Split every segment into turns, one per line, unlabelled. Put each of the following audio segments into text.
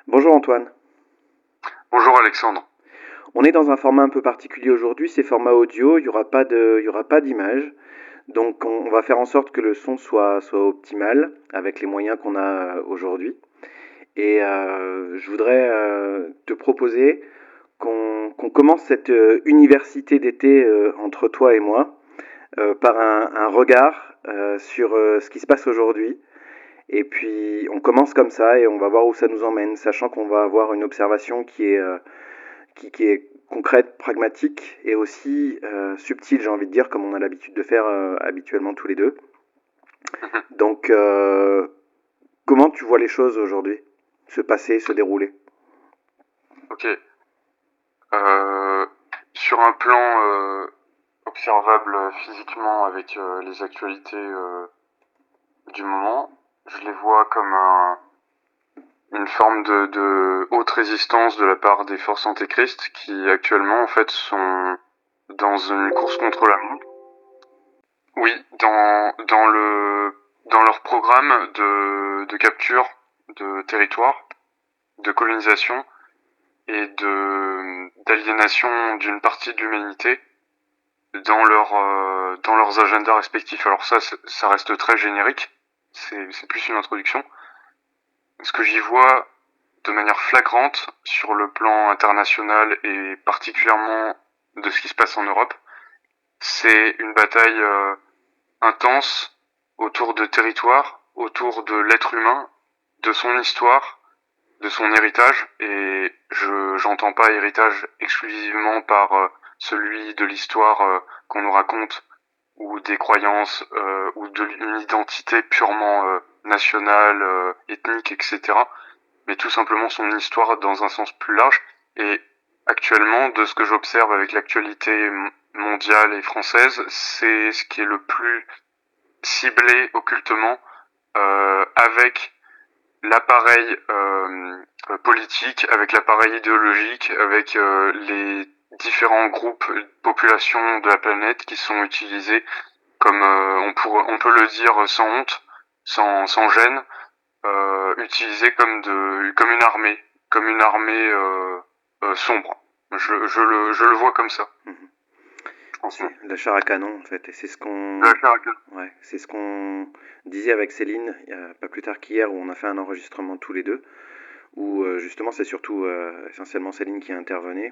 Bonjour Antoine.
Bonjour Alexandre.
On est dans un format un peu particulier aujourd'hui, c'est format audio, il y aura pas d'image. Donc on va faire en sorte que le son soit optimal avec les moyens qu'on a aujourd'hui. Et je voudrais te proposer qu'on commence cette université d'été entre toi et moi par un regard sur ce qui se passe aujourd'hui. Et puis on commence comme ça et on va voir où ça nous emmène, sachant qu'on va avoir une observation qui est concrète, pragmatique et aussi subtile, j'ai envie de dire, comme on a l'habitude de faire habituellement tous les deux. Donc, comment tu vois les choses aujourd'hui se passer, se dérouler?
Ok. Euh, sur un plan observable physiquement avec les actualités du moment, je les vois comme une forme de haute résistance de la part des forces antéchrist qui actuellement en fait sont dans une course contre la montre. Oui, dans leur programme de capture de territoire, de colonisation et de d'aliénation d'une partie de l'humanité dans leurs agendas respectifs. Alors ça reste très générique, c'est plus une introduction. Ce que j'y vois de manière flagrante sur le plan international et particulièrement de ce qui se passe en Europe, c'est une bataille intense autour de territoires, autour de l'être humain, de son histoire, de son héritage, et j'entends pas héritage exclusivement par celui de l'histoire qu'on nous raconte ou des croyances ou d'une identité purement nationale, ethnique, etc. Mais tout simplement son histoire dans un sens plus large. Et actuellement, de ce que j'observe avec l'actualité mondiale et française, c'est ce qui est le plus ciblé occultement avec l'appareil politique, avec l'appareil idéologique, avec les différents groupes de population de la planète qui sont utilisés comme on peut le dire sans honte, sans gêne, utilisés comme une armée sombre. Je le vois comme ça.
Mhm.
Je pense.
C'est la char à canon en fait, et c'est ce
La
qu'on
caricature.
ouais, c'est ce qu'on disait avec Céline, il y a pas plus tard qu'hier, où on a fait un enregistrement tous les deux, où justement c'est surtout essentiellement Céline qui intervenait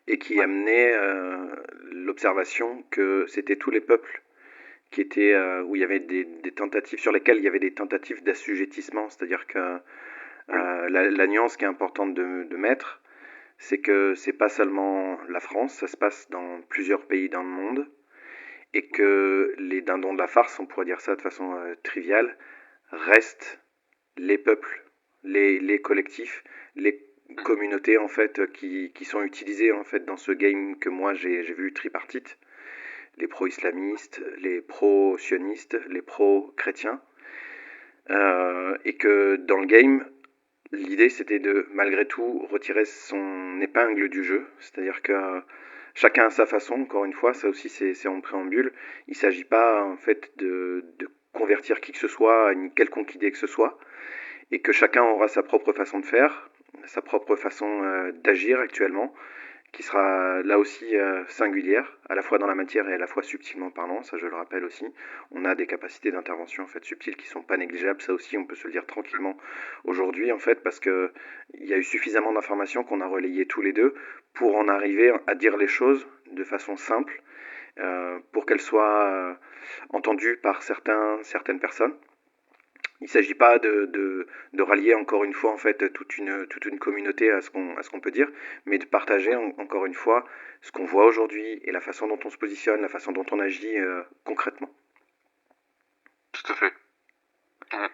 et qui
Ouais.
amenait l'observation que c'était tous les peuples qui étaient où il y avait des tentatives sur lesquelles il y avait des tentatives d'assujettissement, c'est-à-dire que
Oui.
la nuance qui est importante de mettre, c'est que c'est pas seulement la France, ça se passe dans plusieurs pays dans le monde et que les dindons de la farce, on pourrait dire ça de façon triviale, restent les peuples, les collectifs, les communautés en fait qui sont utilisées en fait dans ce game que moi j'ai vu tripartite, les pro-islamistes, les pro-sionistes, les pro-chrétiens, et que dans le game, l'idée c'était de malgré tout retirer son épingle du jeu, c'est-à-dire que chacun à sa façon, encore une fois, ça aussi c'est en préambule, il ne s'agit pas en fait de convertir qui que ce soit à une quelconque idée que ce soit, et que chacun aura sa propre façon de faire, sa propre façon d'agir actuellement, qui sera là aussi singulière, à la fois dans la matière et à la fois subtilement parlant, ça je le rappelle aussi. On a des capacités d'intervention en fait subtiles qui sont pas négligeables, ça aussi on peut se le dire tranquillement aujourd'hui en fait, parce que il y a eu suffisamment d'informations qu'on a relayées tous les deux pour en arriver à dire les choses de façon simple, pour qu'elles soient entendues par certaines personnes. Il ne s'agit pas de rallier encore une fois en fait toute une communauté à ce qu'on peut dire, mais de partager encore une fois ce qu'on voit aujourd'hui et la façon dont on se positionne, la façon dont on agit concrètement.
Tout à fait. On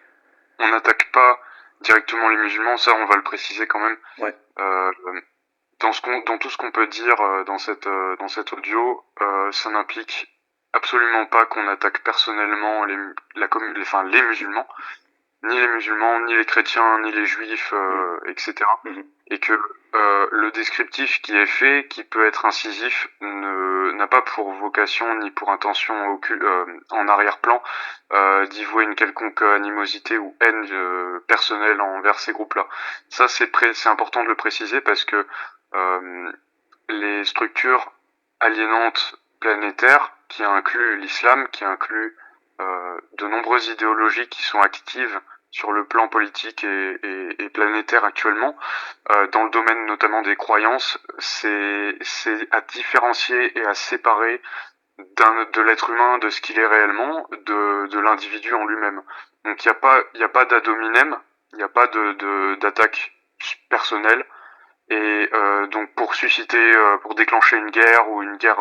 on n'attaque pas directement les musulmans, ça on va le préciser quand même.
Ouais,
Euh, dans tout ce qu'on peut dire dans cet audio, ça n'implique absolument pas qu'on attaque personnellement les musulmans. ni les musulmans, ni les chrétiens, ni les juifs,
Mhm.
etc.
Mhm.
Et que le descriptif qui est fait, qui peut être incisif, n'a pas pour vocation ni pour intention en arrière-plan d'y vouer une quelconque animosité ou haine personnelle envers ces groupes-là. Ça, c'est important de le préciser parce que euh, les structures aliénantes planétaires, qui incluent l'islam, qui incluent de nombreuses idéologies qui sont actives sur le plan politique et planétaire actuellement, dans le domaine notamment des croyances, c'est à différencier et à séparer de l'être humain, de ce qu'il est réellement, de l'individu en lui-même. Donc il y a pas d'ad hominem, il n'y a pas d'attaque personnelle, et donc pour susciter, pour déclencher une guerre ou une guerre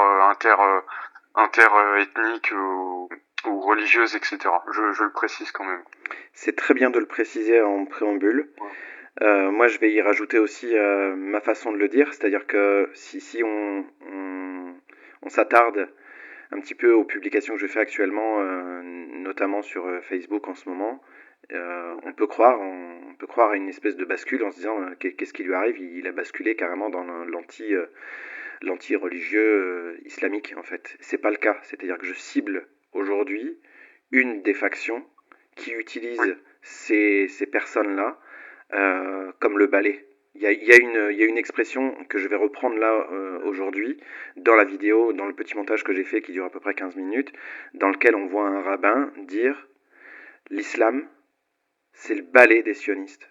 inter-ethnique ou religieuse, etc. Je le précise quand même.
C'est très bien de le préciser en préambule. Moi, je vais y rajouter aussi ma façon de le dire, c'est-à-dire que si on s'attarde un petit peu aux publications que je fais actuellement, notamment sur Facebook en ce moment, on peut croire à une espèce de bascule en se disant qu'est-ce qui lui arrive. Il a basculé carrément dans l'anti-religieux islamique en fait. C'est pas le cas, c'est-à-dire que je cible aujourd'hui une des factions qui
Oui.
utilise ces personnes-là comme le balai. Il y a une expression que je vais reprendre là aujourd'hui dans la vidéo, dans le petit montage que j'ai fait qui dure à peu près 15 minutes, dans lequel on voit un rabbin dire l'islam, c'est le balai des sionistes.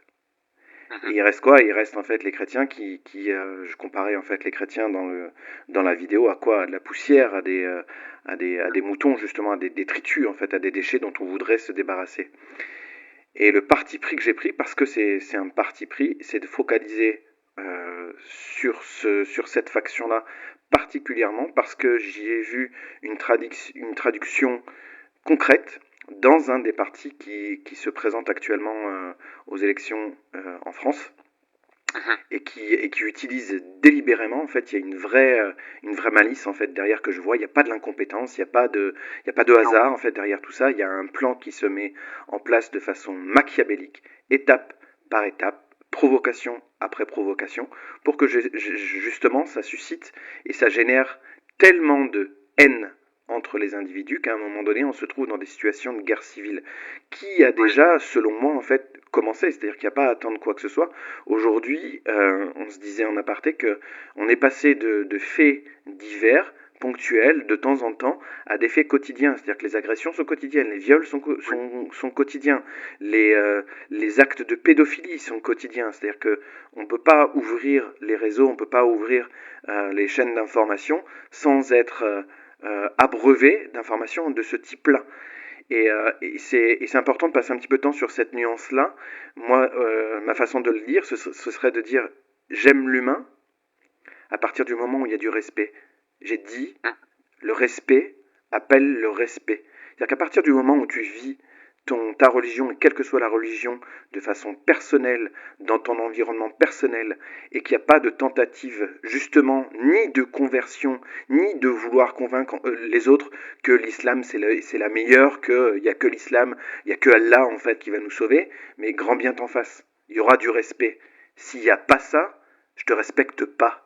Et il reste quoi? Il reste en fait les chrétiens je comparais en fait les chrétiens dans la vidéo à quoi? À de la poussière, à des moutons justement, à des détritus en fait, à des déchets dont on voudrait se débarrasser. Et le parti pris que j'ai pris, parce que c'est un parti pris, c'est de focaliser sur cette faction-là particulièrement parce que j'y ai vu une traduction concrète dans un des partis qui se présente actuellement aux élections en France et qui utilise délibérément, en fait, il y a une vraie malice, en fait, derrière que je vois. Il n'y a pas de l'incompétence, il y a pas de
Non.
hasard, en fait, derrière tout ça. Il y a un plan qui se met en place de façon machiavélique, étape par étape, provocation après provocation, pour que justement ça suscite et ça génère tellement de haine entre les individus qu'à un moment donné on se trouve dans des situations de guerre civile qui a
Oui.
déjà, selon moi, en fait, commencé. C'est-à-dire qu'il n'y a pas à attendre quoi que ce soit. Aujourd'hui, on se disait en aparté que on est passé de faits divers, ponctuels, de temps en temps, à des faits quotidiens. C'est-à-dire que les agressions sont quotidiennes, les viols sont quotidiens, les actes de pédophilie sont quotidiens. C'est-à-dire que on ne peut pas ouvrir les réseaux, on ne peut pas ouvrir les chaînes d'information sans être abreuvé d'informations de ce type-là. Et c'est important de passer un petit peu de temps sur cette nuance-là. Moi, ma façon de le dire, ce serait de dire j'aime l'humain à partir du moment où il y a du respect. J'ai dit le respect appelle le respect. C'est-à-dire qu'à partir du moment où tu vis ta religion, et quelle que soit la religion, de façon personnelle, dans ton environnement personnel, et qu'il n'y a pas de tentative, justement, ni de conversion, ni de vouloir convaincre les autres que l'islam c'est la meilleure, qu'il n'y a que l'islam, il n'y a que Allah, en fait, qui va nous sauver, mais grand bien t'en fasse. Il y aura du respect. S'il n'y a pas ça, je te respecte pas.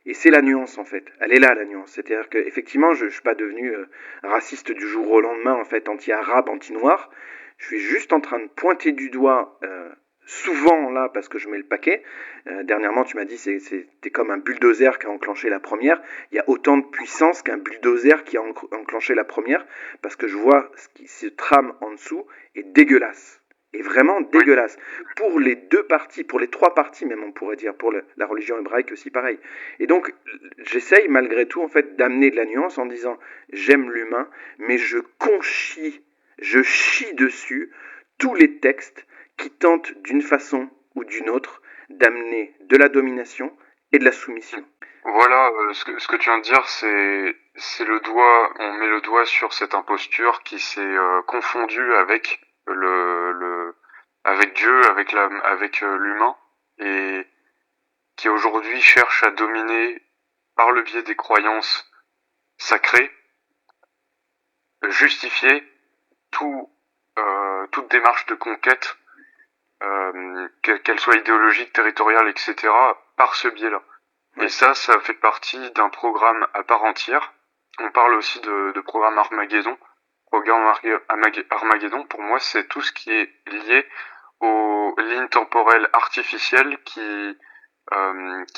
Et c'est la nuance en fait. Elle est là la nuance. C'est-à-dire qu'effectivement, je ne suis pas devenu raciste du jour au lendemain, en fait, anti-arabe, anti-noir. Je suis juste en train de pointer du doigt, souvent là, parce que je mets le paquet. Dernièrement, tu m'as dit c'était comme un bulldozer qui a enclenché la première. Il y a autant de puissance qu'un bulldozer qui a enclenché la première, parce que je vois ce qui se trame en dessous est dégueulasse est vraiment
Oui.
dégueulasse. Pour les deux parties, pour les trois parties même, on pourrait dire, pour la religion hébraïque aussi pareil. Et donc, j'essaye malgré tout, en fait, d'amener de la nuance en disant, j'aime l'humain, mais je chie dessus tous les textes qui tentent d'une façon ou d'une autre d'amener de la domination et de la soumission.
Voilà, ce que tu viens de dire, c'est le doigt, on met le doigt sur cette imposture qui s'est confondue avec avec Dieu, avec l'humain, et qui aujourd'hui cherche à dominer par le biais des croyances sacrées, justifier tout, toute démarche de conquête, qu'elle soit idéologique, territoriale, etc., par ce biais-là.
Ouais.
Et ça fait partie d'un programme à part entière. On parle aussi de programme Armageddon. Programme Armageddon, pour moi, c'est tout ce qui est lié aux lignes temporelles artificielles qui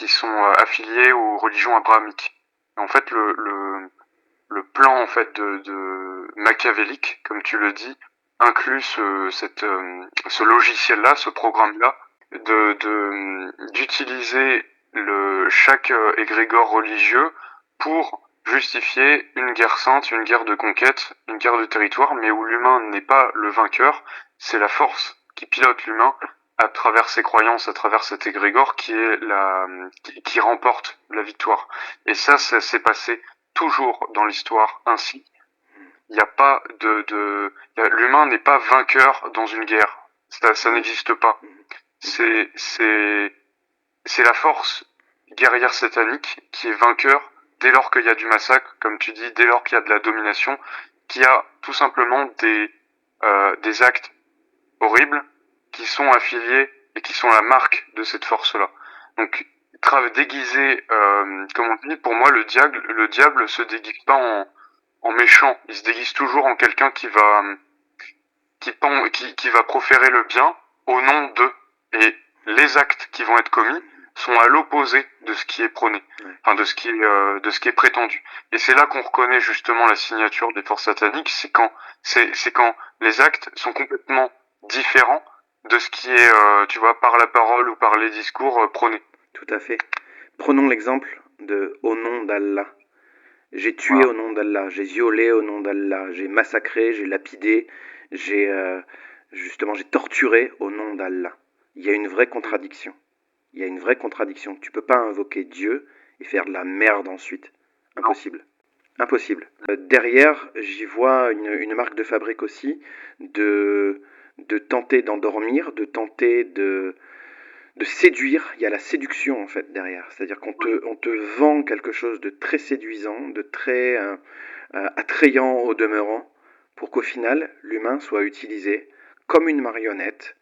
sont affiliées aux religions abrahamiques. En fait, le plan en fait de machiavélique, comme tu le dis, inclut ce logiciel-là, ce programme-là, d'utiliser chaque égrégore religieux pour justifier une guerre sainte, une guerre de conquête, une guerre de territoire, mais où l'humain n'est pas le vainqueur, c'est la force qui pilote l'humain à travers ses croyances, à travers cet égrégore qui remporte la victoire. Et ça s'est passé toujours dans l'histoire ainsi. Il n'y a pas l'humain n'est pas vainqueur dans une guerre. Ça n'existe pas. C'est la force guerrière satanique qui est vainqueur dès lors qu'il y a du massacre, comme tu dis, dès lors qu'il y a de la domination, qui a tout simplement des actes horribles qui sont affiliés et qui sont la marque de cette force-là. Donc, déguisé, comme on dit, pour moi, le diable se déguise pas en méchant. Il se déguise toujours en quelqu'un qui va proférer le bien au nom d'eux. Et les actes qui vont être commis sont à l'opposé de ce qui est prôné, enfin de ce qui est prétendu. Et c'est là qu'on reconnaît justement la signature des forces sataniques, c'est quand les actes sont complètement différents de ce qui est, tu vois, par la parole ou par les discours prônés.
Tout à fait. Prenons l'exemple de au nom d'Allah. J'ai tué
Voilà.
au nom d'Allah, j'ai violé au nom d'Allah, j'ai massacré, j'ai lapidé, j'ai torturé au nom d'Allah. Il y a une vraie contradiction. Il y a une vraie contradiction. Tu peux pas invoquer Dieu et faire de la merde ensuite. Impossible. Impossible. Derrière, j'y vois une marque de fabrique aussi de tenter d'endormir, de tenter de séduire. Il y a la séduction en fait derrière. C'est-à-dire qu'on te vend quelque chose de très séduisant, de très attrayant au demeurant, pour qu'au final, l'humain soit utilisé comme une marionnette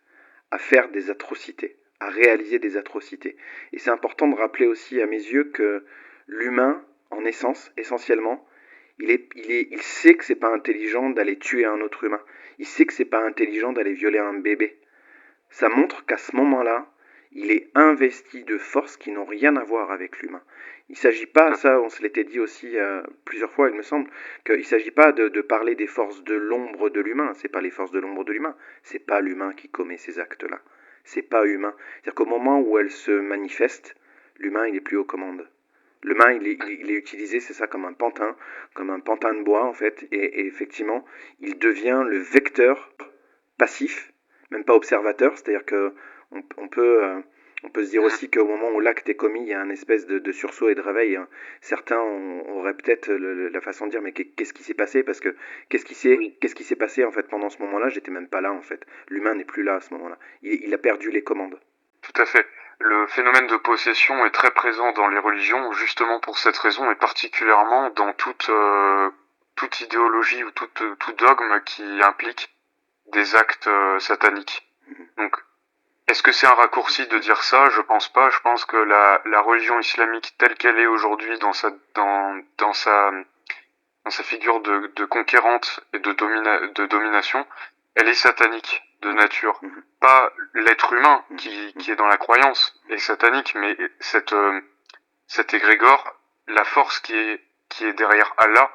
à faire des atrocités, à réaliser des atrocités. Et c'est important de rappeler aussi à mes yeux que l'humain, en essence, essentiellement, il sait que c'est pas intelligent d'aller tuer un autre humain. Il sait que c'est pas intelligent d'aller violer un bébé. Ça montre qu'à ce moment-là, il est investi de forces qui n'ont rien à voir avec l'humain. Il ne s'agit pas, ça on se l'était dit aussi plusieurs fois il me semble, qu'il ne s'agit pas de parler des forces de l'ombre de l'humain, c'est pas les forces de l'ombre de l'humain, c'est pas l'humain qui commet ces actes-là, c'est pas humain. C'est-à-dire qu'au moment où elles se manifestent, l'humain il est plus aux commandes. L'humain il est utilisé, c'est ça, comme un pantin de bois en fait, et effectivement il devient le vecteur passif, même pas observateur, c'est-à-dire que on peut se dire aussi qu'au moment où l'acte est commis, il y a un espèce de sursaut et de réveil. Certains auraient peut-être la façon de dire mais qu'est-ce qui s'est passé, parce que qu'est-ce qui s'est passé en fait pendant ce moment-là, j'étais même pas là en fait. L'humain n'est plus là à ce moment-là. Il a perdu les commandes.
Tout à fait. Le phénomène de possession est très présent dans les religions, justement pour cette raison, et particulièrement dans toute idéologie ou tout dogme qui implique des actes sataniques. Donc, est-ce que c'est un raccourci de dire ça? Je pense pas. Je pense que la religion islamique telle qu'elle est aujourd'hui dans sa figure de conquérante et de domination, elle est satanique de nature. Pas l'être humain qui est dans la croyance est satanique, mais cet égrégore, la force qui est derrière Allah,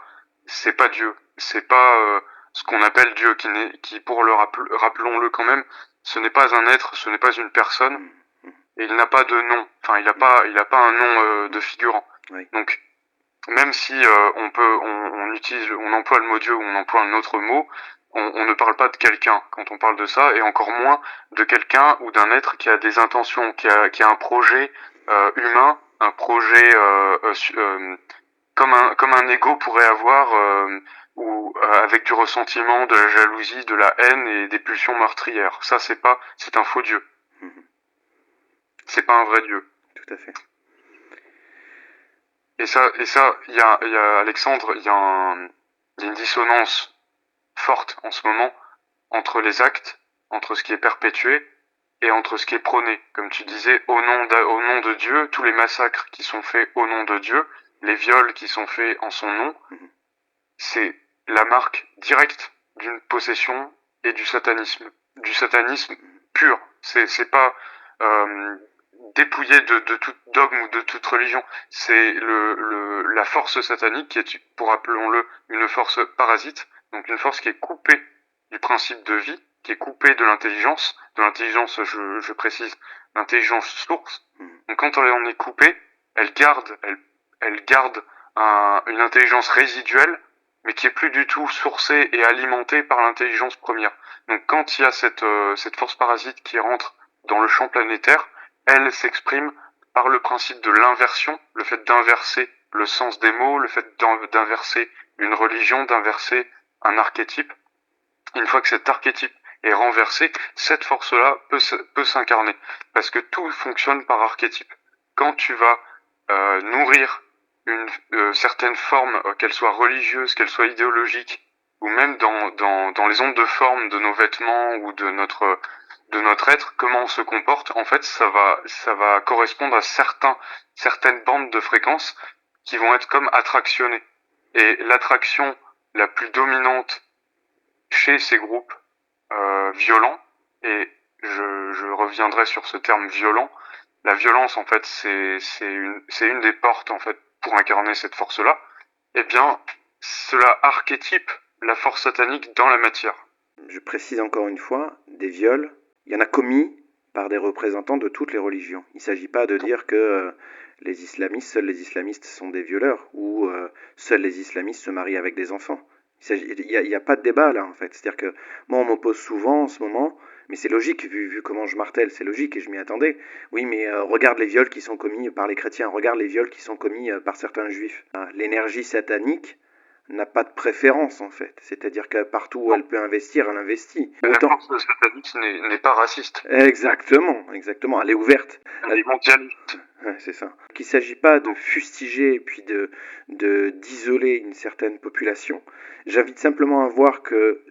c'est pas Dieu. C'est pas ce qu'on appelle Dieu, qui pour rappelons-le quand même, ce n'est pas un être, ce n'est pas une personne, et il n'a pas de nom. Enfin, il a pas un nom de figurant.
Oui.
Donc, même si on emploie le mot Dieu ou on emploie un autre mot, on ne parle pas de quelqu'un quand on parle de ça, et encore moins de quelqu'un ou d'un être qui a des intentions, qui a un projet humain, un projet comme un ego pourrait avoir, ou avec du ressentiment, de la jalousie, de la haine et des pulsions meurtrières. Ça, c'est un faux Dieu. C'est pas un vrai Dieu.
Tout à fait.
Et ça, il y a Alexandre, il y a une dissonance forte en ce moment entre les actes, entre ce qui est perpétué et entre ce qui est prôné. Comme tu disais, au nom de Dieu, tous les massacres qui sont faits au nom de Dieu, les viols qui sont faits en son nom, c'est la marque directe d'une possession et du satanisme pur. C'est pas dépouillé de tout dogme ou de toute religion. C'est la force satanique qui est, pour appelons-le, une force parasite, donc une force qui est coupée du principe de vie, qui est coupée de l'intelligence, je précise, l'intelligence source. Donc quand on est coupé, elle garde une intelligence résiduelle, mais qui est plus du tout sourcée et alimentée par l'intelligence première. Donc quand il y a cette force parasite qui rentre dans le champ planétaire, elle s'exprime par le principe de l'inversion, le fait d'inverser le sens des mots, le fait d'inverser une religion, d'inverser un archétype. Une fois que cet archétype est renversé, cette force-là peut s'incarner, parce que tout fonctionne par archétype. Quand tu vas nourrir une certaine forme, qu'elle soit religieuse, qu'elle soit idéologique, ou même dans les ondes de forme de nos vêtements ou de notre être, comment on se comporte, en fait, ça va correspondre à certaines bandes de fréquences qui vont être comme attractionnées. Et l'attraction la plus dominante chez ces groupes violents, et je reviendrai sur ce terme violent, la violence, en fait, c'est une des portes, en fait, pour incarner cette force-là, eh bien, cela archétype la force satanique dans la matière.
Je précise encore une fois, des viols, il y en a commis par des représentants de toutes les religions. Il ne s'agit pas de dire que seuls les islamistes sont des violeurs, ou seuls les islamistes se marient avec des enfants. Il n'y a pas de débat là, en fait. C'est-à-dire que moi, on m'oppose souvent en ce moment, mais c'est logique, vu comment je martèle, c'est logique et je m'y attendais. Oui, mais regarde les viols qui sont commis par les chrétiens, regarde les viols qui sont commis par certains juifs. L'énergie satanique n'a pas de préférence, en fait. C'est-à-dire que partout où elle peut investir, elle investit.
La force satanique n'est pas raciste.
Exactement. Elle est ouverte.
Elle est mondialiste.
Ouais, c'est ça. Qu'il ne s'agit pas de fustiger et puis d'isoler une certaine population. J'invite simplement à voir que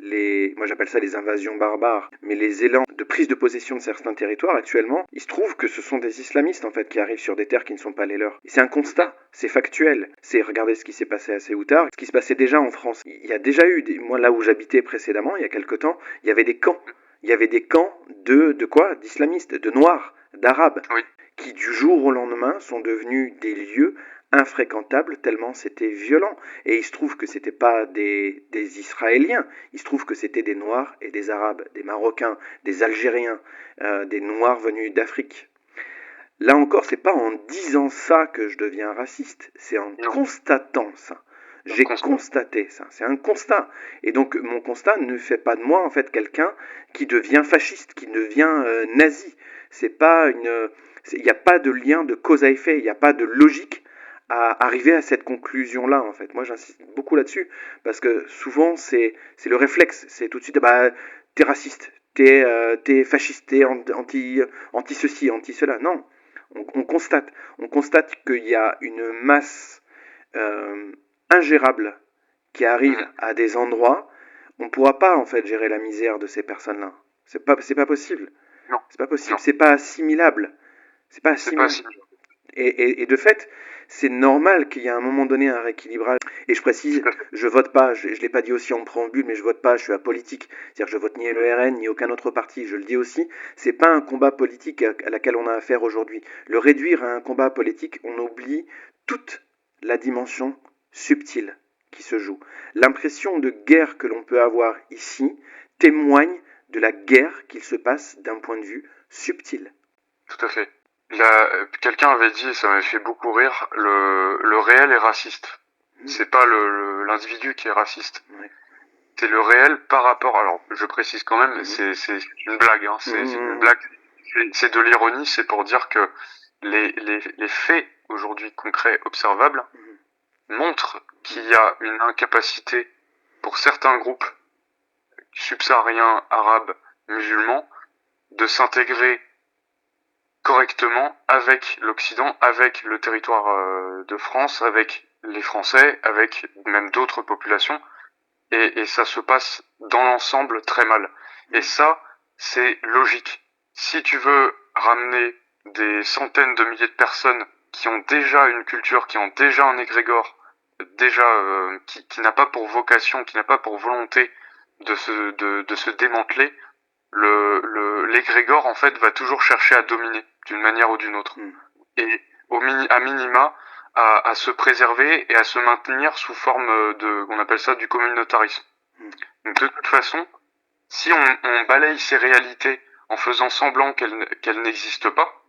moi j'appelle ça les invasions barbares, mais les élans de prise de possession de certains territoires actuellement, il se trouve que ce sont des islamistes en fait qui arrivent sur des terres qui ne sont pas les leurs. Et c'est un constat, c'est factuel. C'est regarder ce qui s'est passé à Ceuta, ce qui se passait déjà en France. Il y a déjà eu, moi là où j'habitais précédemment, il y a quelque temps, il y avait des camps. Il y avait des camps de quoi? D'islamistes, de noirs, d'arabes.
Oui.
Qui du jour au lendemain sont devenus des lieux infréquentables tellement c'était violent. Et il se trouve que c'était pas des Israéliens, il se trouve que c'était des Noirs et des Arabes, des Marocains, des Algériens, des Noirs venus d'Afrique. Là encore, c'est pas en disant ça que je deviens raciste, c'est en constatant ça. J'ai constaté ça, c'est un constat. Et donc mon constat ne fait pas de moi en fait quelqu'un qui devient fasciste, qui devient nazi. C'est pas il n'y a pas de lien de cause à effet, il n'y a pas de logique à arriver à cette conclusion-là, en fait. Moi, j'insiste beaucoup là-dessus, parce que souvent, c'est le réflexe. C'est tout de suite, bah, t'es raciste, t'es fasciste, t'es anti-ceci, anti-cela. Non, on constate qu'il y a une masse ingérable qui arrive à des endroits. On ne pourra pas, en fait, gérer la misère de ces personnes-là. C'est pas possible.
Non.
C'est pas possible, c'est pas assimilable. C'est pas assimilable. Et de fait, c'est normal qu'il y ait à un moment donné un rééquilibrage. Et je précise, je vote pas, je l'ai pas dit aussi en préambule, mais je vote pas, je suis apolitique. C'est-à-dire que je vote ni le RN, ni aucun autre parti. Je le dis aussi, c'est pas un combat politique à laquelle on a affaire aujourd'hui. Le réduire à un combat politique, on oublie toute la dimension subtile qui se joue. L'impression de guerre que l'on peut avoir ici témoigne de la guerre qu'il se passe d'un point de vue subtil.
Tout à fait. Quelqu'un avait dit, et ça m'avait fait beaucoup rire, le réel est raciste. C'est pas l'individu qui est raciste.
Ouais.
C'est le réel par rapport. Alors, je précise quand même, c'est une blague. Hein, c'est une blague. C'est de l'ironie. C'est pour dire que les faits aujourd'hui concrets, observables, montrent qu'il y a une incapacité pour certains groupes subsahariens, arabes, musulmans, de s'intégrer correctement avec l'Occident, avec le territoire de France, avec les Français, avec même d'autres populations, et ça se passe dans l'ensemble très mal. Et ça, c'est logique. Si tu veux ramener des centaines de milliers de personnes qui ont déjà une culture, qui ont déjà un égrégore, qui n'a pas pour vocation, qui n'a pas pour volonté de se démanteler, l'égrégore en fait va toujours chercher à dominer d'une manière ou d'une autre. Et à minima, à se préserver et à se maintenir sous forme on appelle ça du communautarisme. Donc de toute façon, si on balaye ces réalités en faisant semblant qu'elles n'existent pas,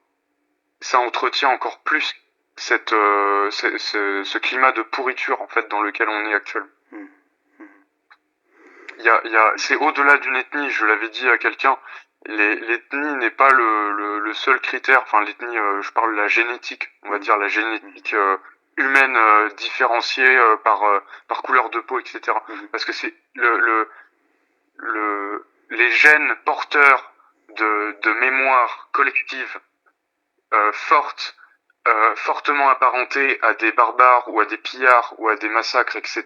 ça entretient encore plus ce climat de pourriture en fait dans lequel on est actuellement. C'est au-delà d'une ethnie, je l'avais dit à quelqu'un, l'ethnie n'est pas le seul critère, enfin l'ethnie, je parle de la génétique, on va dire la génétique humaine différenciée par couleur de peau, etc. Parce que c'est les gènes porteurs de mémoire collective fortement apparentés à des barbares ou à des pillards ou à des massacres, etc.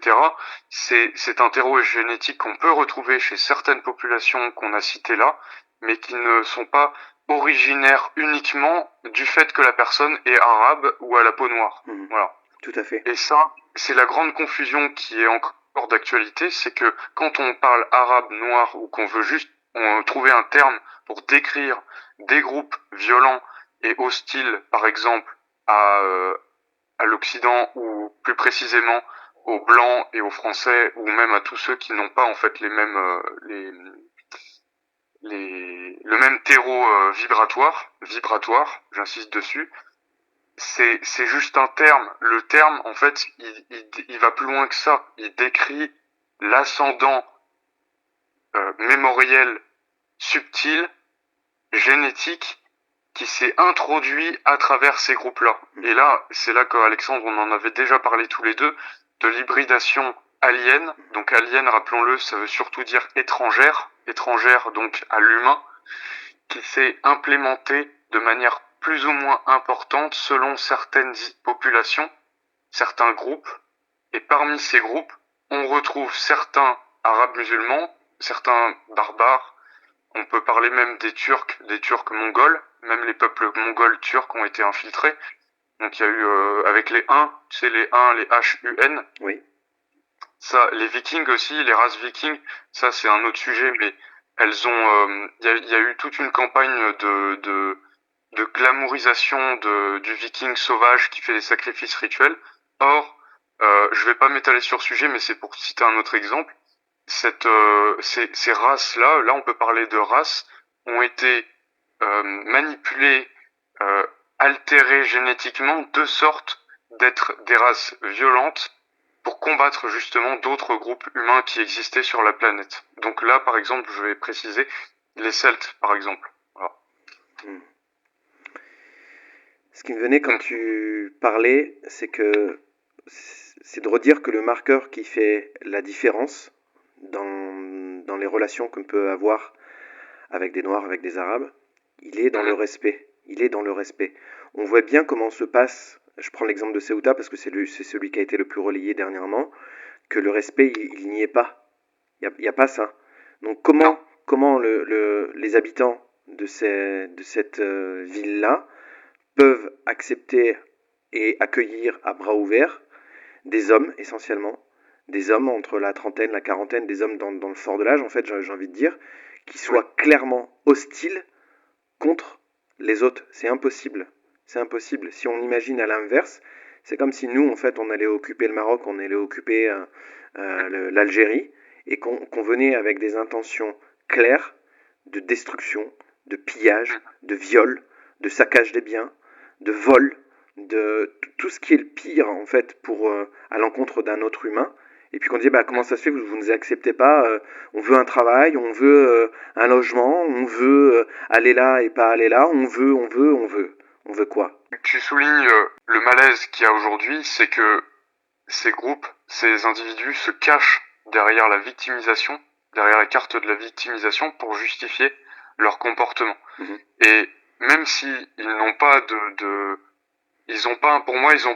C'est un terreau génétique qu'on peut retrouver chez certaines populations qu'on a citées là, mais qui ne sont pas originaires uniquement du fait que la personne est arabe ou à la peau noire. Voilà.
Tout à fait.
Et ça, c'est la grande confusion qui est encore d'actualité, c'est que quand on parle arabe, noir, ou qu'on veut juste trouver un terme pour décrire des groupes violents et hostiles, par exemple, à l'Occident, ou plus précisément aux Blancs et aux Français, ou même à tous ceux qui n'ont pas en fait les mêmes le même terreau vibratoire, j'insiste dessus. C'est juste un terme. Le terme, en fait, il va plus loin que ça. Il décrit l'ascendant mémoriel subtil, génétique, qui s'est introduit à travers ces groupes-là. Et là, c'est là qu'Alexandre, on en avait déjà parlé tous les deux, de l'hybridation alien. Donc alien, rappelons-le, ça veut surtout dire étrangère donc à l'humain, qui s'est implémentée de manière plus ou moins importante selon certaines populations, certains groupes. Et parmi ces groupes, on retrouve certains arabes musulmans, certains barbares. On peut parler même des Turcs mongols. Même les peuples mongols turcs ont été infiltrés. Donc il y a eu avec les Huns, tu sais les Huns, les H-U-N.
Oui.
Ça, les Vikings aussi, les races Vikings, ça c'est un autre sujet, mais elles ont, il y a eu toute une campagne de glamourisation du Viking sauvage qui fait des sacrifices rituels. Or, je vais pas m'étaler sur ce sujet, mais c'est pour citer un autre exemple. Ces races-là, là on peut parler de races, ont été manipulées, altérées génétiquement de sorte d'être des races violentes pour combattre justement d'autres groupes humains qui existaient sur la planète. Donc là, par exemple, je vais préciser les Celtes, par exemple. Voilà.
Ce qui me venait quand tu parlais, c'est de redire que le marqueur qui fait la différence dans les relations qu'on peut avoir avec des Noirs, avec des Arabes, il est dans le respect. Il est dans le respect. On voit bien comment se passe, je prends l'exemple de Ceuta parce que c'est celui qui a été le plus relayé dernièrement, que le respect, il n'y est pas. Il n'y a pas ça. Donc comment les habitants de cette ville-là peuvent accepter et accueillir à bras ouverts des hommes essentiellement, des hommes entre la trentaine, la quarantaine, des hommes dans le fort de l'âge, en fait, j'ai envie de dire, qui soient clairement hostiles contre les autres. C'est impossible. C'est impossible. Si on imagine à l'inverse, c'est comme si nous, en fait, on allait occuper le Maroc, on allait occuper l'Algérie, et qu'on venait avec des intentions claires de destruction, de pillage, de viol, de saccage des biens, de vol, de tout ce qui est le pire, en fait, à l'encontre d'un autre humain. Et puis qu'on disait, comment ça se fait que vous ne nous acceptez pas, on veut un travail, on veut un logement, on veut aller là et pas aller là, on veut. On veut quoi?
Tu soulignes le malaise qu'il y a aujourd'hui, c'est que ces groupes, ces individus se cachent derrière la victimisation, derrière la carte de la victimisation pour justifier leur comportement. Et même si ils n'ont pas pour moi, ils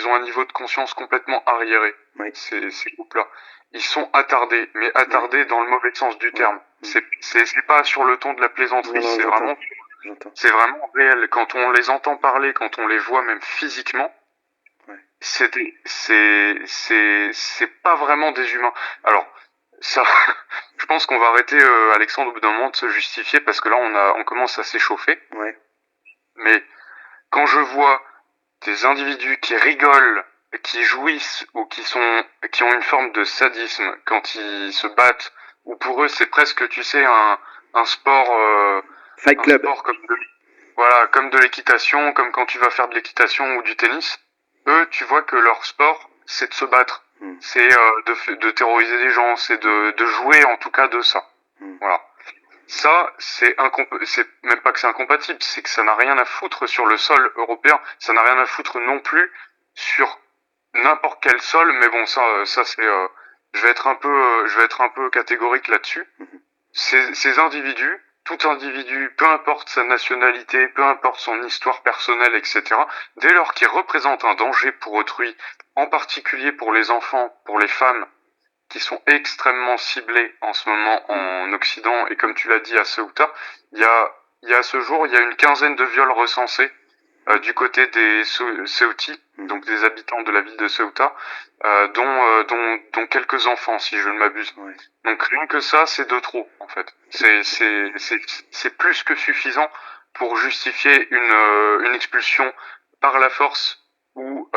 ont un niveau de conscience complètement arriéré.
Oui.
Ces groupes-là. Ils sont attardés, mais attardés dans le mauvais sens du terme. C'est pas sur le ton de la plaisanterie,
Non, j'entends.
c'est vraiment réel. Quand on les entend parler, quand on les voit même physiquement,
Ouais.
c'est pas vraiment des humains. Alors, ça, je pense qu'on va arrêter, Alexandre, au bout d'un moment de se justifier parce que là, on commence à s'échauffer.
Ouais.
Mais quand je vois des individus qui rigolent, qui jouissent ou qui ont une forme de sadisme quand ils se battent, ou pour eux c'est presque, tu sais, un sport,
Fight
un
Club.
sport voilà, comme de l'équitation, comme quand tu vas faire de l'équitation ou du tennis. Eux, tu vois que leur sport, c'est de se battre, c'est de terroriser des gens, c'est de jouer en tout cas de ça. Voilà. Ça, c'est même pas que c'est incompatible, c'est que ça n'a rien à foutre sur le sol européen. Ça n'a rien à foutre non plus sur n'importe quel sol. Mais bon, ça c'est, je vais être un peu catégorique là-dessus. Ces individus, tout individu, peu importe sa nationalité, peu importe son histoire personnelle, etc., dès lors qu'il représente un danger pour autrui, en particulier pour les enfants, pour les femmes, qui sont extrêmement ciblés en ce moment en Occident, et comme tu l'as dit à Ceuta, il y a à ce jour, il y a une quinzaine de viols recensés du côté des Ceutis, donc des habitants de la ville de Ceuta, dont quelques enfants, si je ne m'abuse.
Ouais.
Donc rien que ça, c'est de trop, en fait. C'est plus que suffisant pour justifier une expulsion par la force ou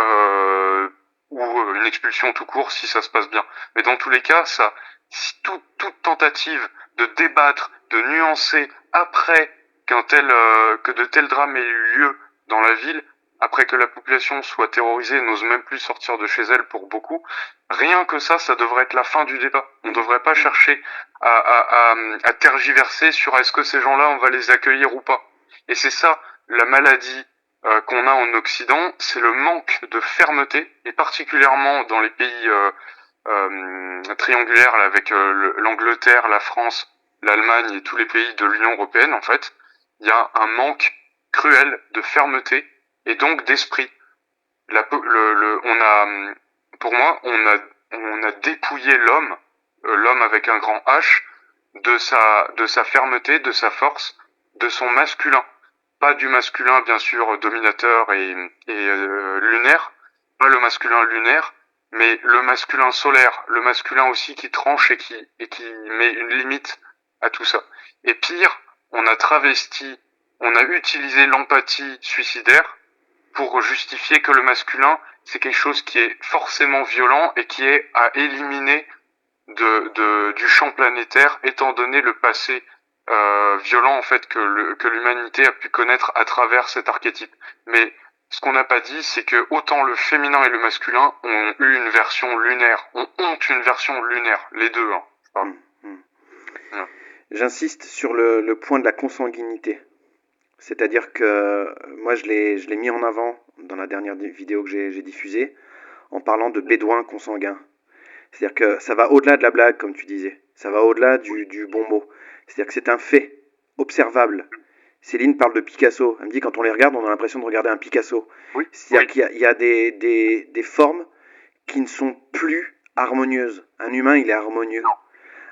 une expulsion tout court si ça se passe bien. Mais dans tous les cas, si toute tentative de débattre, de nuancer après que de tels drames aient eu lieu dans la ville, après que la population soit terrorisée, n'ose même plus sortir de chez elle pour beaucoup, rien que ça devrait être la fin du débat. On ne devrait pas chercher à tergiverser sur est-ce que ces gens-là, on va les accueillir ou pas. Et c'est ça, la maladie qu'on a en Occident, c'est le manque de fermeté, et particulièrement dans les pays triangulaires là, avec l'Angleterre, la France, l'Allemagne et tous les pays de l'Union européenne, en fait, il y a un manque cruel de fermeté et donc d'esprit. Pour moi, on a dépouillé l'homme, l'homme avec un grand H, de sa fermeté, de sa force, de son masculin. Pas du masculin, bien sûr, dominateur et lunaire, pas le masculin lunaire, mais le masculin solaire, le masculin aussi qui tranche et qui met une limite à tout ça. Et pire, on a utilisé l'empathie suicidaire pour justifier que le masculin, c'est quelque chose qui est forcément violent et qui est à éliminer du champ planétaire, étant donné le passé violent en fait que l'humanité a pu connaître à travers cet archétype. Mais ce qu'on n'a pas dit, c'est que autant le féminin et le masculin ont eu une version lunaire, ont une version lunaire, les deux. Hein.
J'insiste sur le point de la consanguinité. C'est-à-dire que moi, je l'ai mis en avant dans la dernière vidéo que j'ai diffusée en parlant de bédouins consanguins. C'est-à-dire que ça va au-delà de la blague, comme tu disais. Ça va au-delà du bon mot. C'est-à-dire que c'est un fait observable. Céline parle de Picasso. Elle me dit quand on les regarde, on a l'impression de regarder un Picasso.
Oui.
C'est-à-dire qu'il y a des formes qui ne sont plus harmonieuses. Un humain, il est harmonieux.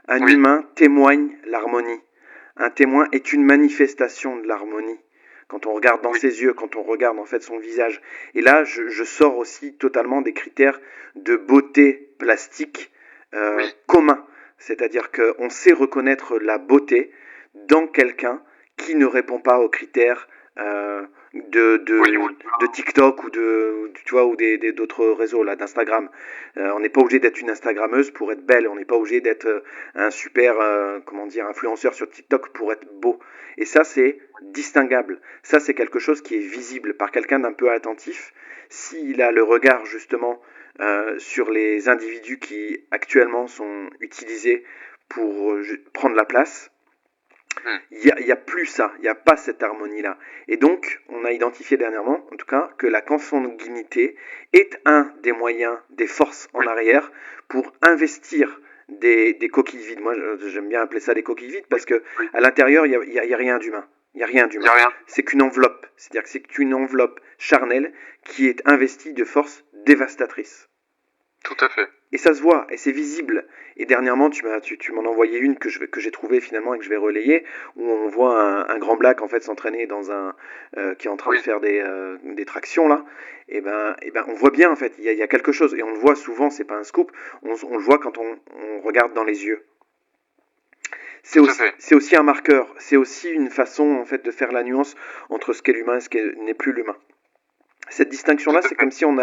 Un humain témoigne l'harmonie. Un témoin est une manifestation de l'harmonie. Quand on regarde dans ses yeux, quand on regarde en fait son visage. Et là, je sors aussi totalement des critères de beauté plastique communs. C'est-à-dire qu'on sait reconnaître la beauté dans quelqu'un qui ne répond pas aux critères de TikTok ou d'autres réseaux là, d'Instagram. On n'est pas obligé d'être une Instagrammeuse pour être belle. On n'est pas obligé d'être un super influenceur sur TikTok pour être beau. Et ça, c'est distinguable. Ça, c'est quelque chose qui est visible par quelqu'un d'un peu attentif. S'il a le regard justement sur les individus qui actuellement sont utilisés pour prendre la place, il y a plus ça, il n'y a pas cette harmonie-là. Et donc, on a identifié dernièrement, en tout cas, que la consanguinité est un des moyens, des forces en arrière pour investir des coquilles vides. Moi, j'aime bien appeler ça des coquilles vides parce que à l'intérieur, il y a rien d'humain. Il n'y a rien d'humain. C'est qu'une enveloppe. C'est-à-dire que c'est une enveloppe charnelle qui est investie de forces dévastatrices.
Tout à fait.
Et ça se voit, et c'est visible. Et dernièrement, tu m'en as envoyé une que j'ai trouvée finalement et que je vais relayer, où on voit un grand black en fait s'entraîner qui est en train de
Oui,
faire des tractions là. Et ben, on voit bien en fait, il y a quelque chose, et on le voit souvent, c'est pas un scoop, on le voit quand on regarde dans les yeux.
tout à fait.
C'est aussi un marqueur, c'est aussi une façon en fait de faire la nuance entre ce qu'est l'humain et ce qui n'est plus l'humain. Cette
Tout
distinction-là,
à
c'est
fait.
comme si on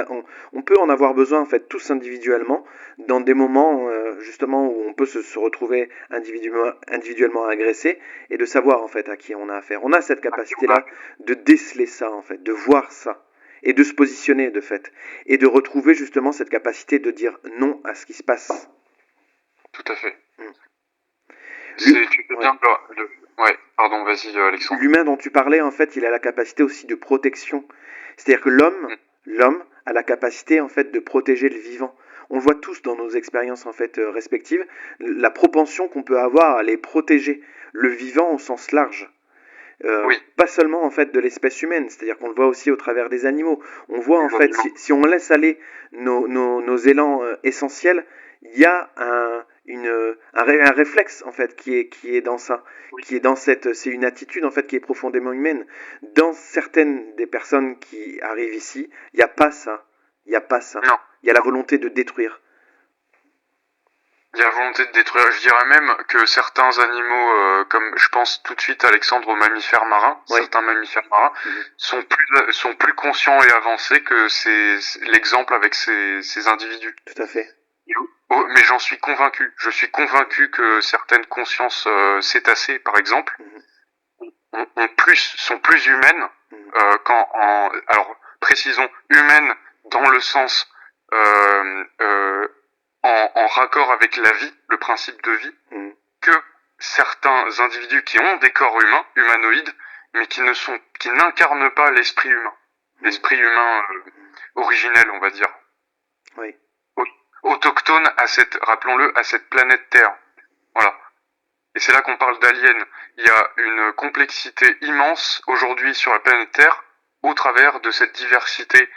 peut en avoir besoin en fait tous individuellement, dans des moments justement où on peut se retrouver individuellement agressé et de savoir en fait à qui on a affaire. On a cette capacité-là de déceler ça en fait, de voir ça et de se positionner de fait et de retrouver justement cette capacité de dire non à ce qui se passe.
Tout à fait.
Mm.
Tu fais
Ouais.
bien Ouais, pardon, vas-y, Alexandre.
L'humain dont tu parlais, en fait, il a la capacité aussi de protection. C'est-à-dire que
Mm.
l'homme a la capacité, en fait, de protéger le vivant. On le voit tous dans nos expériences, en fait, respectives, la propension qu'on peut avoir à aller protéger le vivant au sens large.
Oui,
Pas seulement en fait de l'espèce humaine, c'est-à-dire qu'on le voit aussi au travers des animaux. On voit en fait,
exactement.
si on laisse aller nos élans essentiels, il y a un réflexe en fait qui est dans ça,
Oui.
qui est dans c'est une attitude en fait qui est profondément humaine. Dans certaines des personnes qui arrivent ici, il n'y a pas ça, il n'y a pas ça.
Non.
Il y a la volonté de détruire.
Il y a volonté de détruire. Je dirais même que certains animaux, comme je pense tout de suite Alexandre aux mammifères marins,
Oui.
certains mammifères marins
Mhm.
sont plus conscients et avancés que l'exemple avec ces individus.
Tout à fait.
Oh, mais j'en suis convaincu. Je suis convaincu que certaines consciences cétacées, par exemple, sont plus humaines alors précisons humaines dans le sens euh, euh, en raccord avec la vie, le principe de vie, que certains individus qui ont des corps humains, humanoïdes, mais qui n'incarnent pas l'esprit humain, l'esprit humain originel, on va dire,
Oui.
autochtone rappelons-le, à cette planète Terre. Voilà. Et c'est là qu'on parle d'aliens. Il y a une complexité immense aujourd'hui sur la planète Terre au travers de cette diversité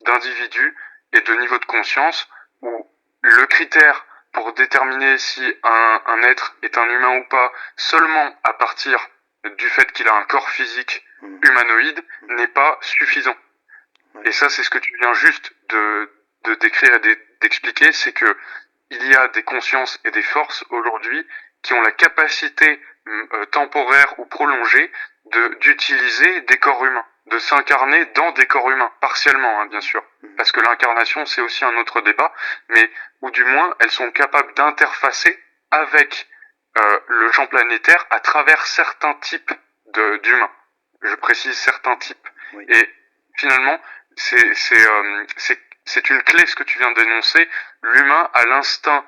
d'individus et de niveaux de conscience où le critère pour déterminer si un être est un humain ou pas seulement à partir du fait qu'il a un corps physique humanoïde n'est pas suffisant. Et ça, c'est ce que tu viens juste de décrire et d'expliquer, c'est que il y a des consciences et des forces aujourd'hui qui ont la capacité temporaire ou prolongée d'utiliser des corps humains, de s'incarner dans des corps humains, partiellement hein, bien sûr, parce que l'incarnation c'est aussi un autre débat, mais ou du moins elles sont capables d'interfacer avec le champ planétaire à travers certains types d'humains. Je précise certains types.
Oui.
Et finalement, c'est une clé ce que tu viens d'énoncer. L'humain a l'instinct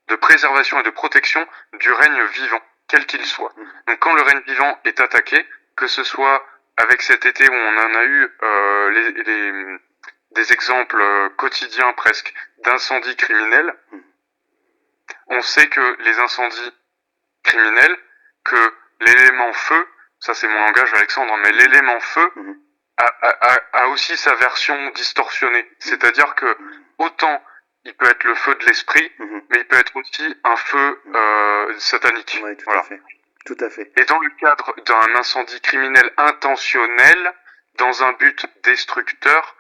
de préservation et de protection du règne vivant, quel qu'il soit. Donc quand le règne vivant est attaqué, que ce soit avec cet été où on en a eu des exemples quotidiens presque d'incendies criminels, on sait que les incendies criminels, que l'élément feu, ça c'est mon langage Alexandre, mais l'élément feu a aussi sa version distorsionnée. C'est-à-dire que autant il peut être le feu de l'esprit, mais il peut être aussi un feu satanique.
Oui, tout
voilà.
à fait. Tout à fait.
Et dans le cadre d'un incendie criminel intentionnel, dans un but destructeur,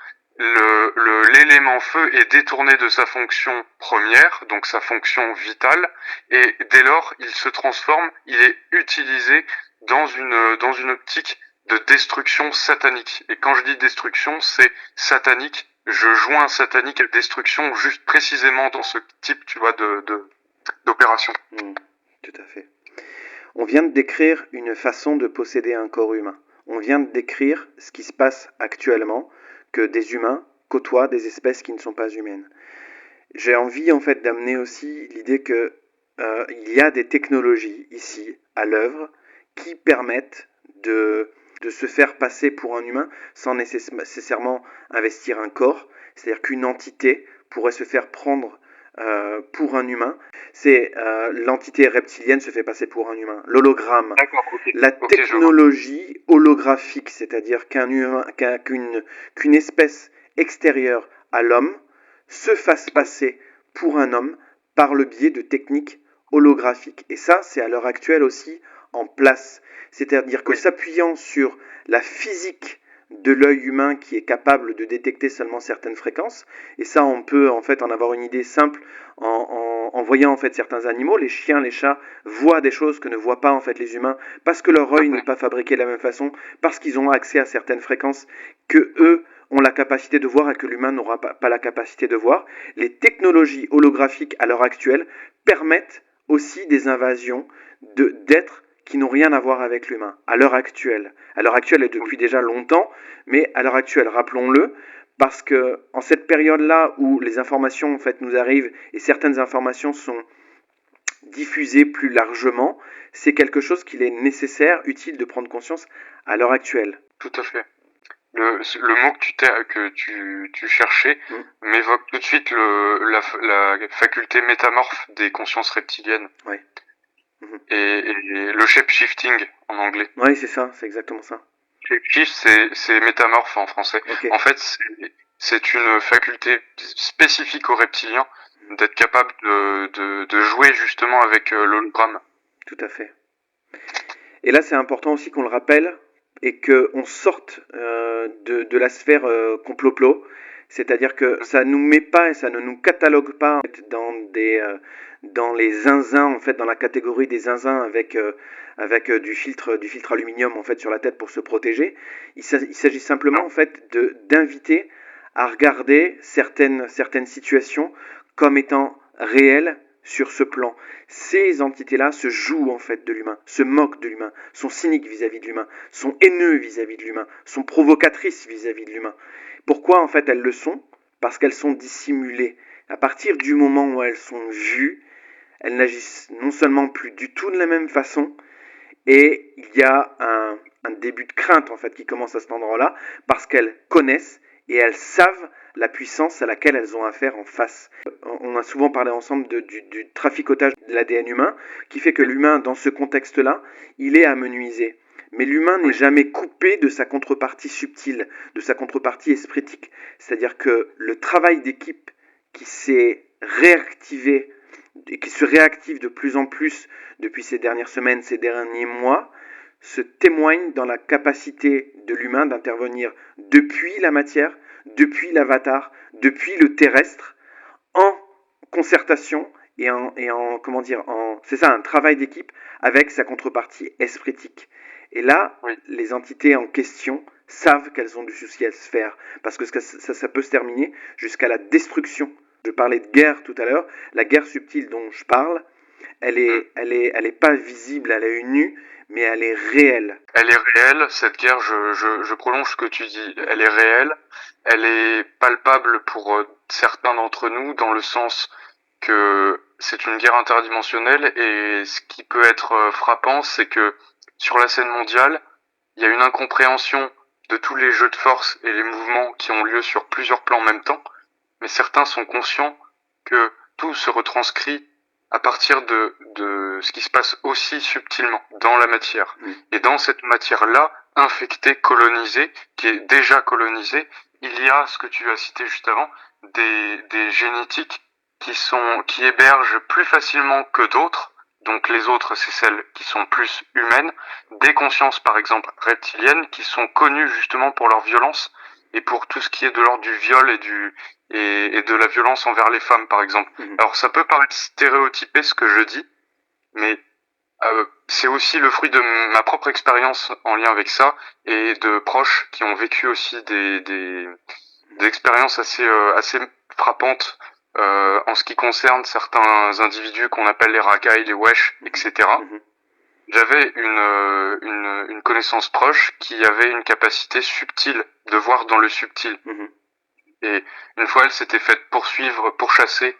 l'élément feu est détourné de sa fonction première, donc sa fonction vitale, et dès lors, il se transforme, il est utilisé dans une optique de destruction satanique. Et quand je dis destruction, c'est satanique. Je joins satanique et destruction juste précisément dans ce type, tu vois, d'opération.
Tout à fait. On vient de décrire une façon de posséder un corps humain. On vient de décrire ce qui se passe actuellement, que des humains côtoient des espèces qui ne sont pas humaines. J'ai envie en fait d'amener aussi l'idée que il y a des technologies ici à l'œuvre qui permettent de se faire passer pour un humain sans nécessairement investir un corps. C'est-à-dire qu'une entité pourrait se faire prendre pour un humain. C'est l'entité reptilienne se fait passer pour un humain. L'hologramme.
Okay.
La technologie holographique, c'est-à-dire qu'une espèce extérieure à l'homme se fasse passer pour un homme par le biais de techniques holographiques. Et ça, c'est à l'heure actuelle aussi en place. C'est-à-dire que s'appuyant sur la physique de l'œil humain qui est capable de détecter seulement certaines fréquences, et ça on peut en fait en avoir une idée simple en voyant en fait certains animaux, les chiens, les chats voient des choses que ne voient pas en fait les humains parce que leur œil n'est pas fabriqué de la même façon, parce qu'ils ont accès à certaines fréquences que eux ont la capacité de voir et que l'humain n'aura pas la capacité de voir. Les technologies holographiques à l'heure actuelle permettent aussi des invasions d'êtres qui n'ont rien à voir avec l'humain, à l'heure actuelle. À l'heure actuelle et depuis déjà longtemps, mais à l'heure actuelle, rappelons-le, parce que en cette période-là où les informations en fait nous arrivent et certaines informations sont diffusées plus largement, c'est quelque chose qu'il est nécessaire, utile de prendre conscience à l'heure actuelle.
Tout à fait. Le mot que tu cherchais m'évoque tout de suite la faculté métamorphe des consciences reptiliennes.
Ouais.
Et le shape-shifting en anglais.
Oui, c'est ça, c'est exactement ça.
Shape-shift, c'est métamorphe en français.
Okay.
En fait, c'est une faculté spécifique aux reptiliens d'être capable de jouer justement avec l'hologramme.
Tout à fait. Et là, c'est important aussi qu'on le rappelle et qu'on sorte de la sphère complot-plot. C'est-à-dire que ça nous met pas et ça ne nous catalogue pas en fait, dans les zinzins, en fait, dans la catégorie des zinzins avec du filtre aluminium en fait sur la tête pour se protéger. Il s'agit simplement en fait d'inviter à regarder certaines situations comme étant réelles sur ce plan. Ces entités-là se jouent en fait de l'humain, se moquent de l'humain, sont cyniques vis-à-vis de l'humain, sont haineux vis-à-vis de l'humain, sont provocatrices vis-à-vis de l'humain. Pourquoi en fait elles le sont ? Parce qu'elles sont dissimulées. À partir du moment où elles sont vues, elles n'agissent non seulement plus du tout de la même façon, et il y a un début de crainte en fait qui commence à cet endroit-là, parce qu'elles connaissent et elles savent la puissance à laquelle elles ont affaire en face. On a souvent parlé ensemble du traficotage de l'ADN humain, qui fait que l'humain, dans ce contexte-là, il est amenuisé. Mais l'humain n'est jamais coupé de sa contrepartie subtile, de sa contrepartie espritique. C'est-à-dire que le travail d'équipe qui s'est réactivé et qui se réactive de plus en plus depuis ces dernières semaines, ces derniers mois, se témoigne dans la capacité de l'humain d'intervenir depuis la matière, depuis l'avatar, depuis le terrestre, en concertation et en comment dire, c'est ça, un travail d'équipe avec sa contrepartie espritique. Et là, les entités en question savent qu'elles ont du souci à se faire, parce que ça peut se terminer jusqu'à la destruction. Je parlais de guerre tout à l'heure, la guerre subtile dont je parle, elle est pas visible à l'œil nu, mais elle est réelle.
Elle est réelle, cette guerre, je prolonge ce que tu dis, elle est réelle, elle est palpable pour certains d'entre nous, dans le sens que c'est une guerre interdimensionnelle, et ce qui peut être frappant, c'est que sur la scène mondiale, il y a une incompréhension de tous les jeux de force et les mouvements qui ont lieu sur plusieurs plans en même temps, mais certains sont conscients que tout se retranscrit à partir de ce qui se passe aussi subtilement dans la matière. Et dans cette matière-là, infectée, colonisée, qui est déjà colonisée, il y a, ce que tu as cité juste avant, des génétiques qui hébergent plus facilement que d'autres. Donc les autres, c'est celles qui sont plus humaines, des consciences par exemple reptiliennes qui sont connues justement pour leur violence et pour tout ce qui est de l'ordre du viol et de la violence envers les femmes par exemple. Alors ça peut paraître stéréotypé ce que je dis, mais c'est aussi le fruit de ma propre expérience en lien avec ça et de proches qui ont vécu aussi des expériences assez frappantes en ce qui concerne certains individus qu'on appelle les racailles, les wesh, etc. J'avais une connaissance proche qui avait une capacité subtile de voir dans le subtil. Et une fois, elle s'était faite pourchasser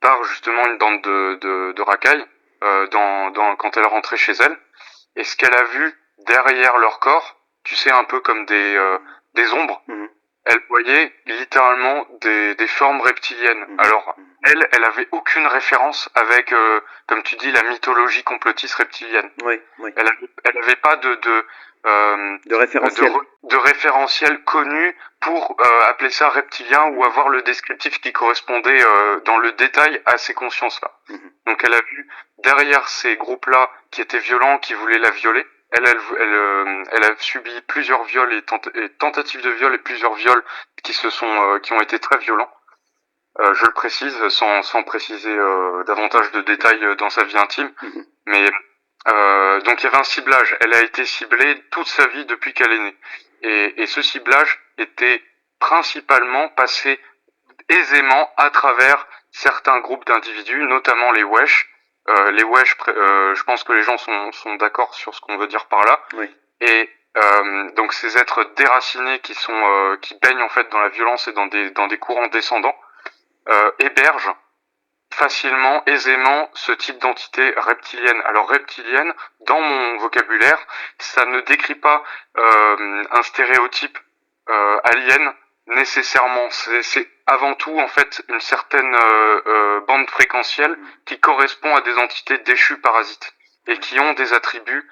par justement une bande de racailles quand elle rentrait chez elle. Et ce qu'elle a vu derrière leur corps, tu sais, un peu comme des ombres, elle voyait littéralement des formes reptiliennes. Alors, elle avait aucune référence avec, comme tu dis, la mythologie complotiste reptilienne.
Oui, oui.
Elle avait pas
De référentiel.
de référentiel connu pour appeler ça reptilien ou avoir le descriptif qui correspondait dans le détail à ces consciences-là. Donc elle a vu derrière ces groupes-là qui étaient violents, qui voulaient la violer. Elle a subi plusieurs viols et tentatives de viol et plusieurs viols qui ont été très violents. Je le précise sans préciser davantage de détails dans sa vie intime, mais donc il y avait un ciblage. Elle a été ciblée toute sa vie depuis qu'elle est née, et ce ciblage était principalement passé aisément à travers certains groupes d'individus, notamment les Wesh. Les Wesh, je pense que les gens sont d'accord sur ce qu'on veut dire par là.
Oui.
Et donc ces êtres déracinés qui baignent en fait dans la violence et dans des courants descendants hébergent facilement, aisément ce type d'entité reptilienne. Alors reptilienne, dans mon vocabulaire, ça ne décrit pas un stéréotype alien nécessairement. C'est avant tout en fait une certaine bande fréquentielle qui correspond à des entités déchues parasites et qui ont des attributs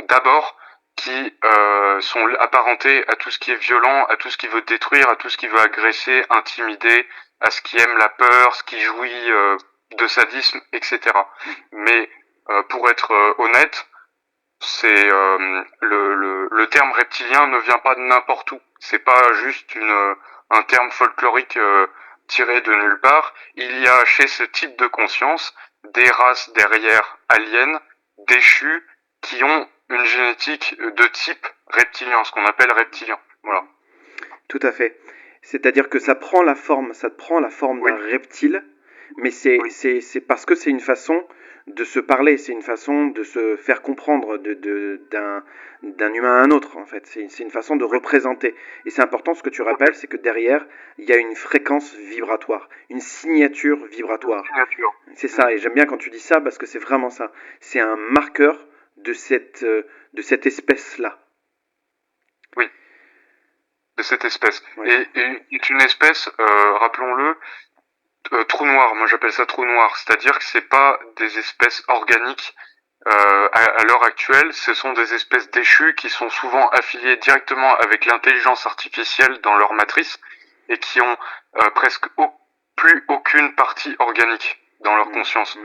d'abord qui sont apparentés à tout ce qui est violent, à tout ce qui veut détruire, à tout ce qui veut agresser, intimider, à ce qui aime la peur, ce qui jouit de sadisme, etc. Mais pour être honnête, c'est le terme reptilien ne vient pas de n'importe où. C'est pas juste un terme folklorique tiré de nulle part. Il y a chez ce type de conscience des races derrière aliens, déchues, qui ont une génétique de type reptilien, ce qu'on appelle reptilien. Voilà.
Tout à fait. C'est-à-dire que ça prend la forme
Oui.
d'un reptile, mais c'est parce que c'est une façon de se parler, c'est une façon de se faire comprendre d'un humain à un autre, en fait. C'est une façon de représenter. Et c'est important, ce que tu rappelles, c'est que derrière, il y a une fréquence vibratoire, une signature vibratoire. C'est ça, et j'aime bien quand tu dis ça, parce que c'est vraiment ça. C'est un marqueur de cette espèce-là.
Oui, de cette espèce.
Oui.
Et une espèce, rappelons-le, trou noir. Moi j'appelle ça trou noir, c'est-à-dire que c'est pas des espèces organiques à l'heure actuelle, ce sont des espèces déchues qui sont souvent affiliées directement avec l'intelligence artificielle dans leur matrice et qui ont presque plus aucune partie organique dans leur conscience.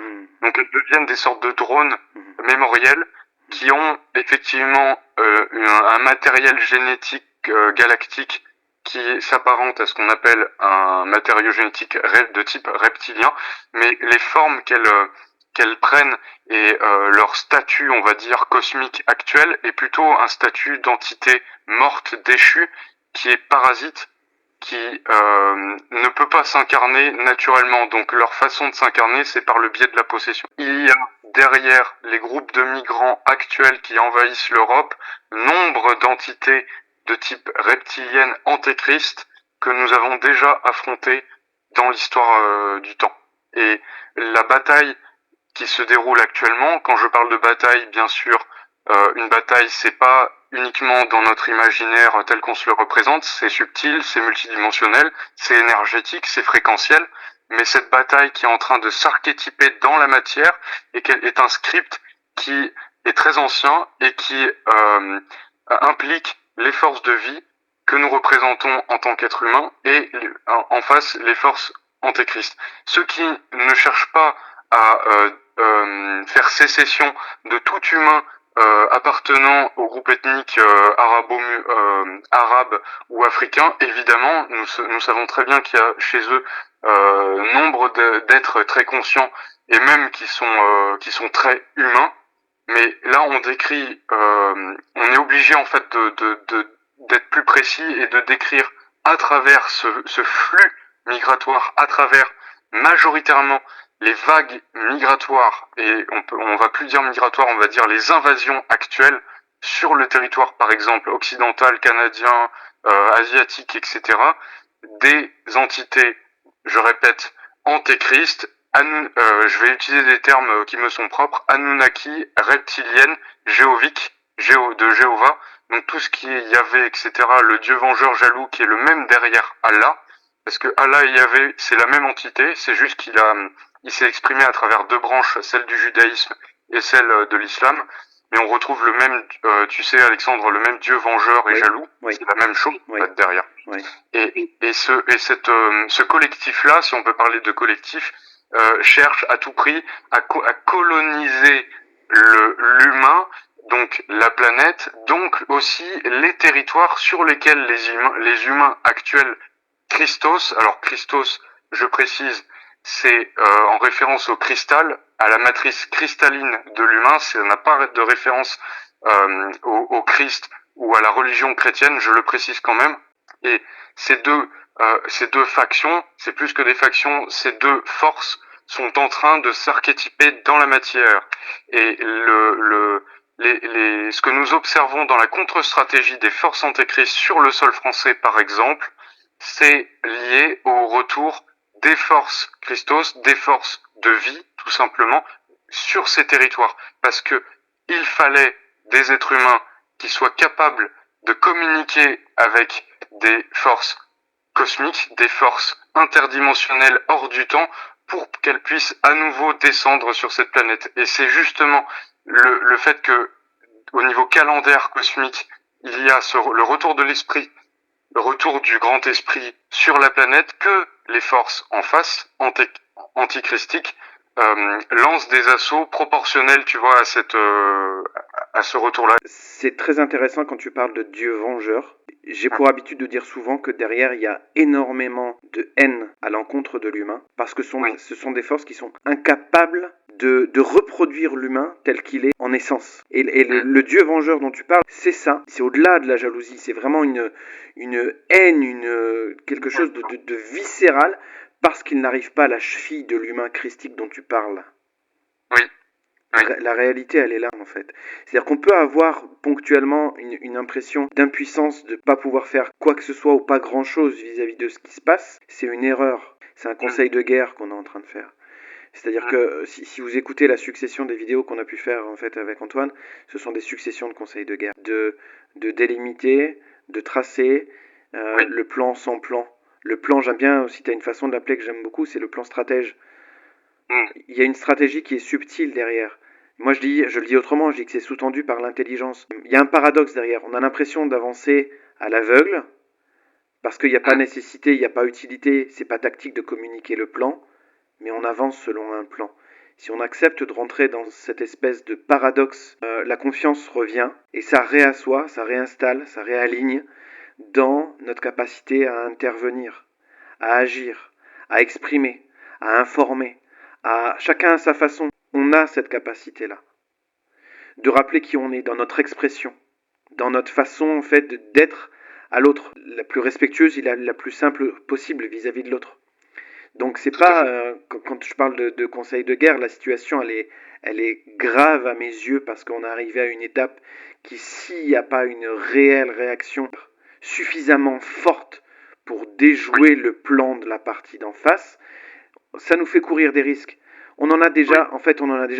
Donc elles deviennent des sortes de drones mémoriels qui ont effectivement un matériel génétique galactique qui s'apparente à ce qu'on appelle un matériau génétique de type reptilien, mais les formes qu'elles prennent et leur statut, on va dire, cosmique actuel est plutôt un statut d'entité morte, déchue, qui est parasite, qui ne peut pas s'incarner naturellement. Donc leur façon de s'incarner, c'est par le biais de la possession. Il y a derrière les groupes de migrants actuels qui envahissent l'Europe, nombre d'entités de type reptilienne antéchrist que nous avons déjà affrontées dans l'histoire du temps. Et la bataille qui se déroule actuellement, quand je parle de bataille, bien sûr, une bataille, c'est pas uniquement dans notre imaginaire tel qu'on se le représente, c'est subtil, c'est multidimensionnel, c'est énergétique, c'est fréquentiel, mais cette bataille qui est en train de s'archétyper dans la matière et qu'elle est un script qui est très ancien et qui implique les forces de vie que nous représentons en tant qu'êtres humains et en face les forces antéchrist. Ceux qui ne cherchent pas à faire sécession de tout humain appartenant au groupe ethnique arabe ou africain, évidemment, nous savons très bien qu'il y a chez eux nombre d'êtres très conscients et même qui sont très humains. Mais là, on décrit, on est obligé en fait d'être plus précis et de décrire à travers ce flux migratoire, à travers majoritairement les vagues migratoires, et on va plus dire migratoires, on va dire les invasions actuelles sur le territoire, par exemple, occidental, canadien, asiatique, etc., des entités, je répète, antéchrist, je vais utiliser des termes qui me sont propres, Anunnaki, reptilienne, géovique, de Jéhovah, donc tout ce qui est Yahvé, etc., le dieu vengeur jaloux qui est le même derrière Allah, Parce que Allah et Yahvé, c'est la même entité, c'est juste il s'est exprimé à travers deux branches, celle du judaïsme et celle de l'islam. Mais on retrouve le même, tu sais, Alexandre, le même Dieu vengeur et
Oui,
jaloux.
oui,
C'est la même chose, en
oui,
fait, derrière.
oui.
Ce collectif-là, si on peut parler de collectif, cherche à tout prix à coloniser l'humain, donc la planète, donc aussi les territoires sur lesquels les humains actuels Christos, alors Christos, je précise, c'est en référence au cristal, à la matrice cristalline de l'humain, ça n'a pas de référence au Christ ou à la religion chrétienne, je le précise quand même. Et ces deux factions, c'est plus que des factions, ces deux forces sont en train de s'archétyper dans la matière. Et ce que nous observons dans la contre-stratégie des forces antéchristes sur le sol français, par exemple, c'est lié au retour des forces Christos, des forces de vie, tout simplement, sur ces territoires. Parce que il fallait des êtres humains qui soient capables de communiquer avec des forces cosmiques, des forces interdimensionnelles hors du temps, pour qu'elles puissent à nouveau descendre sur cette planète. Et c'est justement le fait que, au niveau calendaire cosmique, il y a le retour de l'esprit, le retour du grand esprit sur la planète, que les forces en face, antichristiques, lancent des assauts proportionnels, tu vois, à ce retour-là.
C'est très intéressant quand tu parles de Dieu vengeur. J'ai pour habitude de dire souvent que derrière, il y a énormément de haine à l'encontre de l'humain, parce que ce sont des forces qui sont incapables de reproduire l'humain tel qu'il est en essence. Et le Dieu vengeur dont tu parles, c'est ça. C'est au-delà de la jalousie. C'est vraiment une haine, quelque chose de viscéral, parce qu'il n'arrive pas à la cheville de l'humain christique dont tu parles.
Oui. Oui.
La réalité, elle est là, en fait. C'est-à-dire qu'on peut avoir ponctuellement une impression d'impuissance, de ne pas pouvoir faire quoi que ce soit ou pas grand-chose vis-à-vis de ce qui se passe. C'est une erreur. C'est un conseil de guerre qu'on est en train de faire. C'est-à-dire que si vous écoutez la succession des vidéos qu'on a pu faire en fait avec Antoine, ce sont des successions de conseils de guerre. De délimiter, de tracer le plan sans plan. Le plan, j'aime bien aussi, tu as une façon de l'appeler que j'aime beaucoup, c'est le plan stratège. Il y a une stratégie qui est subtile derrière. Moi, je le dis autrement, je dis que c'est sous-tendu par l'intelligence. Il y a un paradoxe derrière. On a l'impression d'avancer à l'aveugle, parce qu'il n'y a pas nécessité, il n'y a pas utilité, c'est pas tactique de communiquer le plan, mais on avance selon un plan. Si on accepte de rentrer dans cette espèce de paradoxe, la confiance revient, et ça réassoit, ça réinstalle, ça réaligne dans notre capacité à intervenir, à agir, à exprimer, à informer, à chacun à sa façon. On a cette capacité-là de rappeler qui on est dans notre expression, dans notre façon en fait d'être à l'autre, la plus respectueuse et la plus simple possible vis-à-vis de l'autre. Donc c'est pas quand je parle de conseil de guerre, la situation elle est grave à mes yeux parce qu'on est arrivé à une étape qui, s'il n'y a pas une réelle réaction suffisamment forte pour déjouer le plan de la partie d'en face, ça nous fait courir des risques. On en a déjà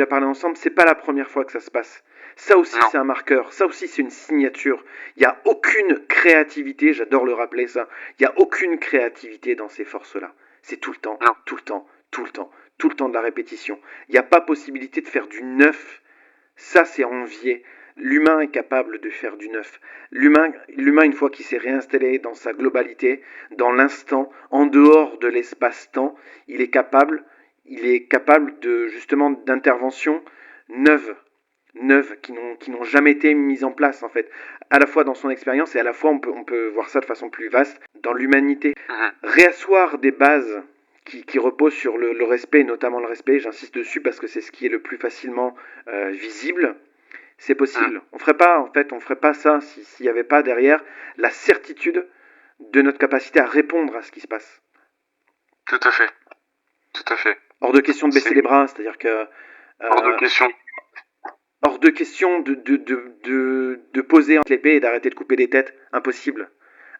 parlé ensemble, c'est pas la première fois que ça se passe. Ça aussi c'est un marqueur, ça aussi c'est une signature. Il n'y a aucune créativité, j'adore le rappeler ça, il n'y a aucune créativité dans ces forces-là. C'est tout le temps, tout le temps, tout le temps, tout le temps de la répétition. Il n'y a pas possibilité de faire du neuf. Ça, c'est envier. L'humain est capable de faire du neuf. L'humain, une fois qu'il s'est réinstallé dans sa globalité, dans l'instant, en dehors de l'espace-temps, il est capable de justement d'interventions neuves, qui n'ont jamais été mises en place en fait, à la fois dans son expérience et à la fois on peut voir ça de façon plus vaste dans l'humanité. Réasseoir des bases qui reposent sur le respect, notamment le respect, j'insiste dessus parce que c'est ce qui est le plus facilement visible, c'est possible. On ferait pas ça s'il n'y avait pas derrière la certitude de notre capacité à répondre à ce qui se passe.
Tout à fait. Tout à fait.
Hors de question de baisser les bras, c'est-à-dire que...
hors de question.
Hors de question de poser entre l'épée et d'arrêter de couper des têtes. Impossible.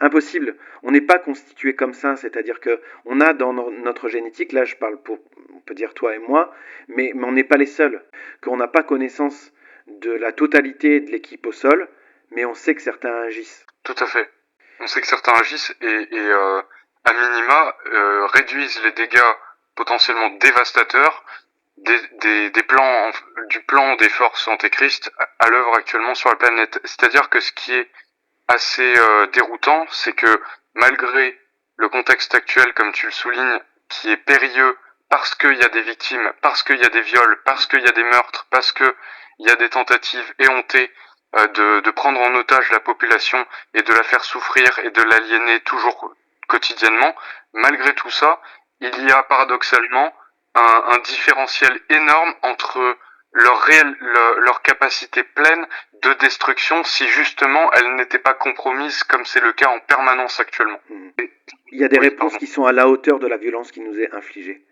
Impossible. On n'est pas constitué comme ça, c'est-à-dire que on a dans notre génétique, là je parle pour, on peut dire toi et moi, mais on n'est pas les seuls, qu'on n'a pas connaissance de la totalité de l'équipe au sol, mais on sait que certains agissent.
Tout à fait. On sait que certains agissent et à minima, réduisent les dégâts potentiellement dévastateurs des plans, du plan des forces antéchrist à l'œuvre actuellement sur la planète. C'est-à-dire que ce qui est assez déroutant, c'est que malgré le contexte actuel, comme tu le soulignes, qui est périlleux parce qu'il y a des victimes, parce qu'il y a des viols, parce qu'il y a des meurtres, parce qu'il y a des tentatives éhontées de prendre en otage la population et de la faire souffrir et de l'aliéner toujours quotidiennement, malgré tout ça, il y a paradoxalement un différentiel énorme entre leur capacité pleine de destruction si justement elle n'était pas compromise comme c'est le cas en permanence actuellement.
Il y a des réponses qui sont à la hauteur de la violence qui nous est infligée.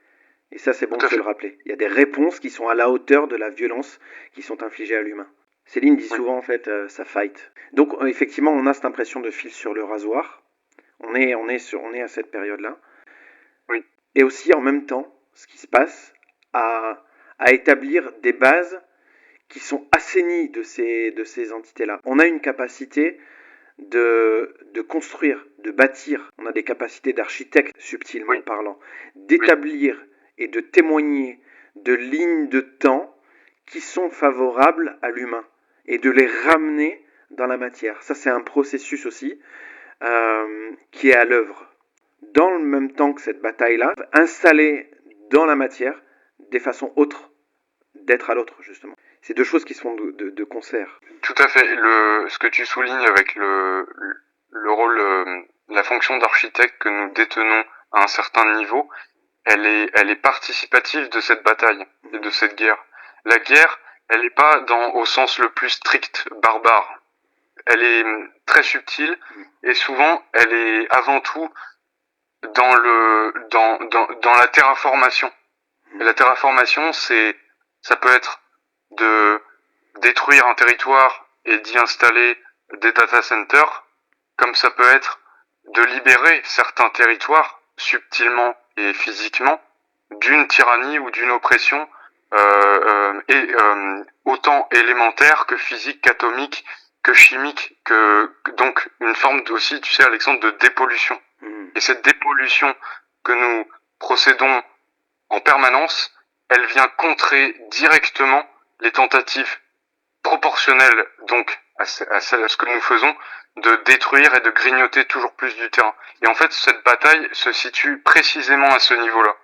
Et ça, c'est bon de se le rappeler. Il y a des réponses qui sont à la hauteur de la violence qui sont infligées à l'humain. Céline dit souvent, en fait, ça fight. Donc, effectivement, on a cette impression de fil sur le rasoir. On est à cette période-là.
Oui.
Et aussi, en même temps, ce qui se passe, à établir des bases qui sont assainies de ces entités-là. On a une capacité de construire, de bâtir. On a des capacités d'architecte, subtilement parlant. D'établir et de témoigner de lignes de temps qui sont favorables à l'humain et de les ramener dans la matière. Ça, c'est un processus aussi qui est à l'œuvre. Dans le même temps que cette bataille-là, installer dans la matière des façons autres d'être à l'autre, justement. C'est deux choses qui se font de concert.
Tout à fait. Ce que tu soulignes avec le rôle, la fonction d'architecte que nous détenons à un certain niveau, elle est participative de cette bataille et de cette guerre. La guerre, elle n'est pas au sens le plus strict, barbare. Elle est très subtile et souvent, elle est avant tout dans la terraformation. Et la terraformation, ça peut être de détruire un territoire et d'y installer des data centers, comme ça peut être de libérer certains territoires subtilement et physiquement d'une tyrannie ou d'une oppression autant élémentaire que physique, qu'atomique, que chimique, donc une forme aussi, tu sais Alexandre, de dépollution. Et cette dépollution que nous procédons en permanence, elle vient contrer directement les tentatives proportionnelles donc à ce que nous faisons de détruire et de grignoter toujours plus du terrain. Et en fait, cette bataille se situe précisément à ce niveau-là.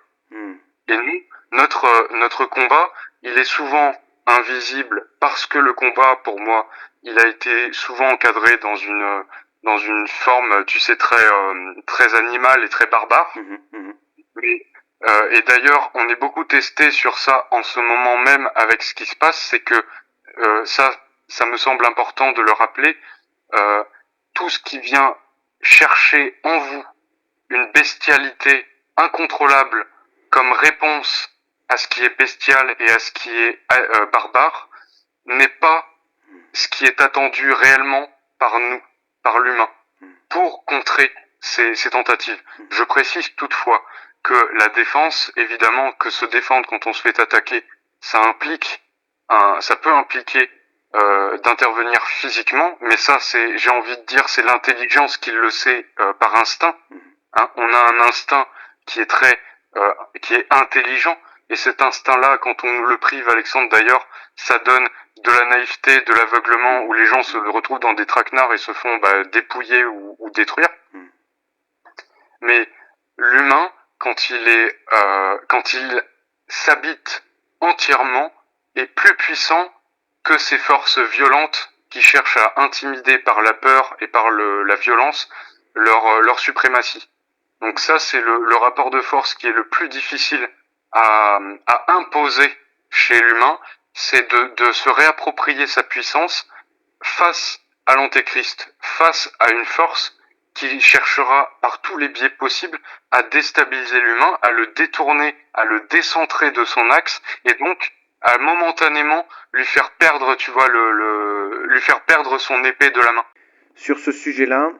Et nous, notre combat, il est souvent invisible parce que le combat, pour moi, il a été souvent encadré dans une forme, tu sais, très animale et très barbare. Mais et d'ailleurs, on est beaucoup testé sur ça en ce moment même avec ce qui se passe, c'est que ça me semble important de le rappeler, tout ce qui vient chercher en vous une bestialité incontrôlable comme réponse à ce qui est bestial et à ce qui est barbare, n'est pas ce qui est attendu réellement par nous, par l'humain, pour contrer ces tentatives. Je précise toutefois que la défense, évidemment, que se défendre quand on se fait attaquer, ça peut impliquer d'intervenir physiquement, mais ça, j'ai envie de dire, c'est l'intelligence qui le sait par instinct. Hein, on a un instinct qui est intelligent, et cet instinct-là, quand on nous le prive, Alexandre, d'ailleurs, ça donne de la naïveté, de l'aveuglement, où les gens se retrouvent dans des traquenards et se font dépouiller ou détruire. Mais l'humain, quand il s'habite entièrement, est plus puissant que ces forces violentes qui cherchent à intimider par la peur et par la violence leur suprématie. Donc ça, c'est le rapport de force qui est le plus difficile à imposer chez l'humain, c'est de se réapproprier sa puissance face à l'antéchrist, face à une force qui cherchera par tous les biais possibles à déstabiliser l'humain, à le détourner, à le décentrer de son axe, et donc à momentanément lui faire perdre, tu vois, lui faire perdre son épée de la main.
Sur ce sujet-là,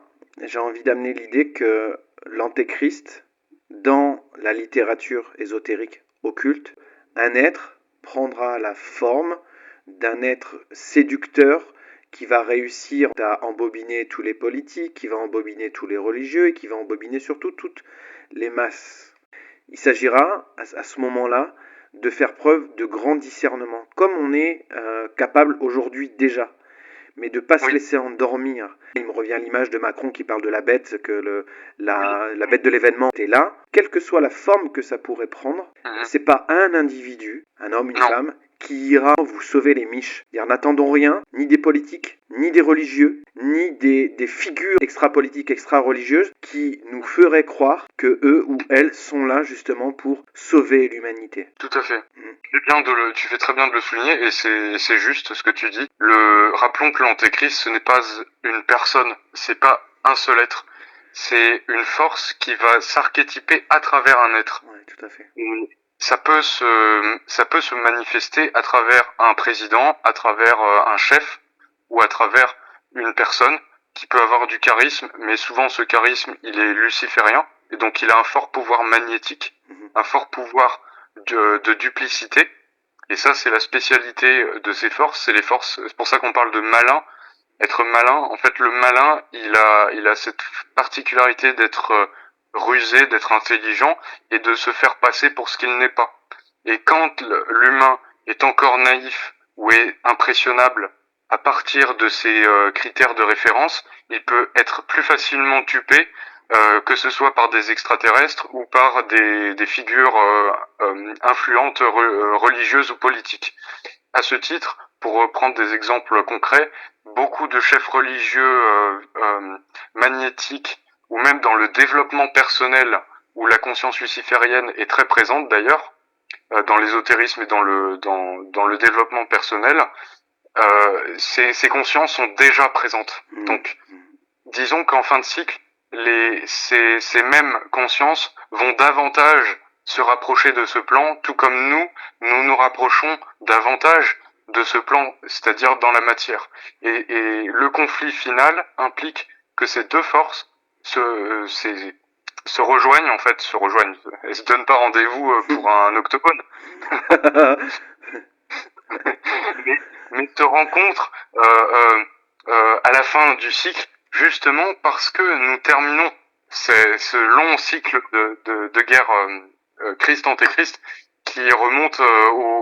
j'ai envie d'amener l'idée que l'antéchrist, dans la littérature ésotérique occulte, un être prendra la forme d'un être séducteur qui va réussir à embobiner tous les politiques, qui va embobiner tous les religieux et qui va embobiner surtout toutes les masses. Il s'agira à ce moment-là de faire preuve de grand discernement, comme on est capable aujourd'hui déjà, mais de ne pas se laisser endormir. Il me revient l'image de Macron qui parle de la bête, que la bête de l'événement est là. Quelle que soit la forme que ça pourrait prendre, c'est pas un individu, un homme, une femme, qui ira vous sauver les miches. N'attendons rien, ni des politiques, ni des religieux, ni des figures extra-politiques, extra-religieuses qui nous feraient croire que eux ou elles sont là justement pour sauver l'humanité.
Tout à fait. Tu fais très bien de le souligner et c'est juste ce que tu dis. Rappelons que l'antéchrist, ce n'est pas une personne, c'est pas un seul être. C'est une force qui va s'archétyper à travers un être.
Ouais, tout à fait.
Ça peut se manifester à travers un président, à travers un chef ou à travers une personne qui peut avoir du charisme, mais souvent ce charisme, il est luciférien et donc il a un fort pouvoir magnétique, un fort pouvoir de duplicité. Et ça, c'est la spécialité de ces forces. C'est pour ça qu'on parle de malin. Être malin, en fait, le malin, il a cette particularité d'être rusé, d'être intelligent et de se faire passer pour ce qu'il n'est pas. Et quand l'humain est encore naïf ou est impressionnable à partir de ses critères de référence, il peut être plus facilement dupé, que ce soit par des extraterrestres ou par des figures influentes religieuses ou politiques. À ce titre, pour reprendre des exemples concrets, beaucoup de chefs religieux magnétiques ou même dans le développement personnel où la conscience luciférienne est très présente d'ailleurs, dans l'ésotérisme et dans le développement personnel, ces consciences sont déjà présentes. Donc, disons qu'en fin de cycle, ces mêmes consciences vont davantage se rapprocher de ce plan, tout comme nous rapprochons davantage de ce plan, c'est-à-dire dans la matière. Et le conflit final implique que ces deux forces se rejoignent, en fait, Elles se donnent pas rendez-vous pour un octogone. mais se rencontrent à la fin du cycle, justement parce que nous terminons ce long cycle de guerre Christ-Antéchrist qui remonte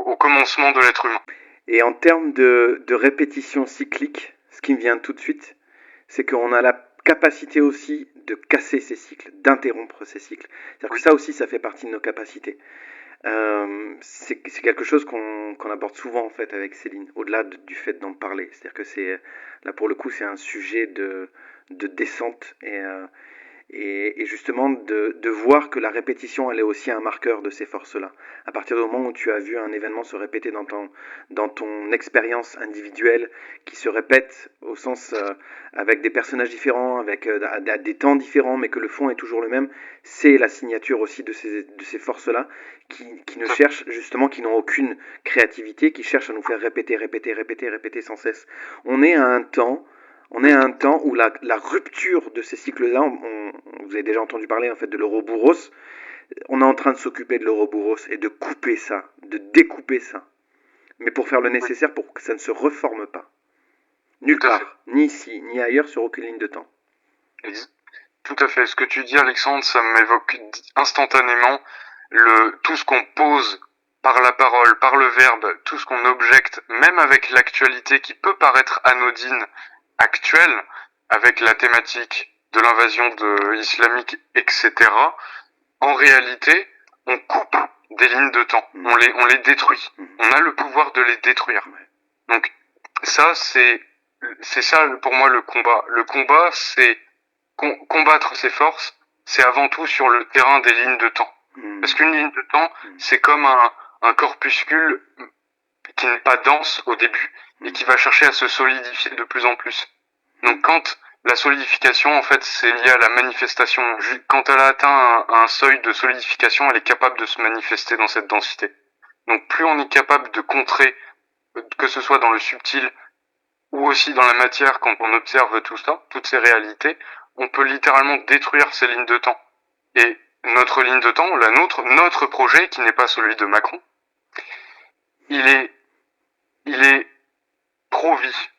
au commencement de l'être humain.
Et en termes de répétition cyclique, ce qui me vient tout de suite, c'est qu'on a la capacité aussi de casser ces cycles, d'interrompre ces cycles. C'est-à-dire que ça aussi, ça fait partie de nos capacités. C'est quelque chose qu'on aborde souvent en fait avec Céline, au-delà du fait d'en parler. C'est-à-dire que là pour le coup, c'est un sujet de descente et justement de voir que la répétition, elle est aussi un marqueur de ces forces-là. À partir du moment où tu as vu un événement se répéter dans ton expérience individuelle, qui se répète au sens avec des personnages différents, avec à des temps différents, mais que le fond est toujours le même, c'est la signature aussi de ces forces-là qui ne cherchent justement, qui n'ont aucune créativité, qui cherchent à nous faire répéter sans cesse. On est à un temps où la rupture de ces cycles-là, vous avez déjà entendu parler en fait de l'Ouroboros, on est en train de s'occuper de l'Ouroboros et de couper ça, de découper ça. Mais pour faire le nécessaire pour que ça ne se reforme pas. Nulle part, ni ici, ni ailleurs, sur aucune ligne de temps.
Tout à fait. Ce que tu dis, Alexandre, ça m'évoque instantanément tout ce qu'on pose par la parole, par le verbe, tout ce qu'on objecte, même avec l'actualité qui peut paraître anodine, actuelle, avec la thématique de l'invasion islamique, etc. En réalité, on coupe des lignes de temps, on les détruit. On a le pouvoir de les détruire. Donc ça, c'est ça pour moi le combat. Le combat, c'est combattre ces forces, c'est avant tout sur le terrain des lignes de temps. Parce qu'une ligne de temps, c'est comme un corpuscule qui n'est pas dense au début et qui va chercher à se solidifier de plus en plus. Donc quand la solidification, en fait, c'est lié à la manifestation. Quand elle a atteint un seuil de solidification, elle est capable de se manifester dans cette densité. Donc plus on est capable de contrer, que ce soit dans le subtil ou aussi dans la matière, quand on observe tout ça, toutes ces réalités, on peut littéralement détruire ces lignes de temps. Et notre ligne de temps, notre projet, qui n'est pas celui de Macron, il est pro-vie.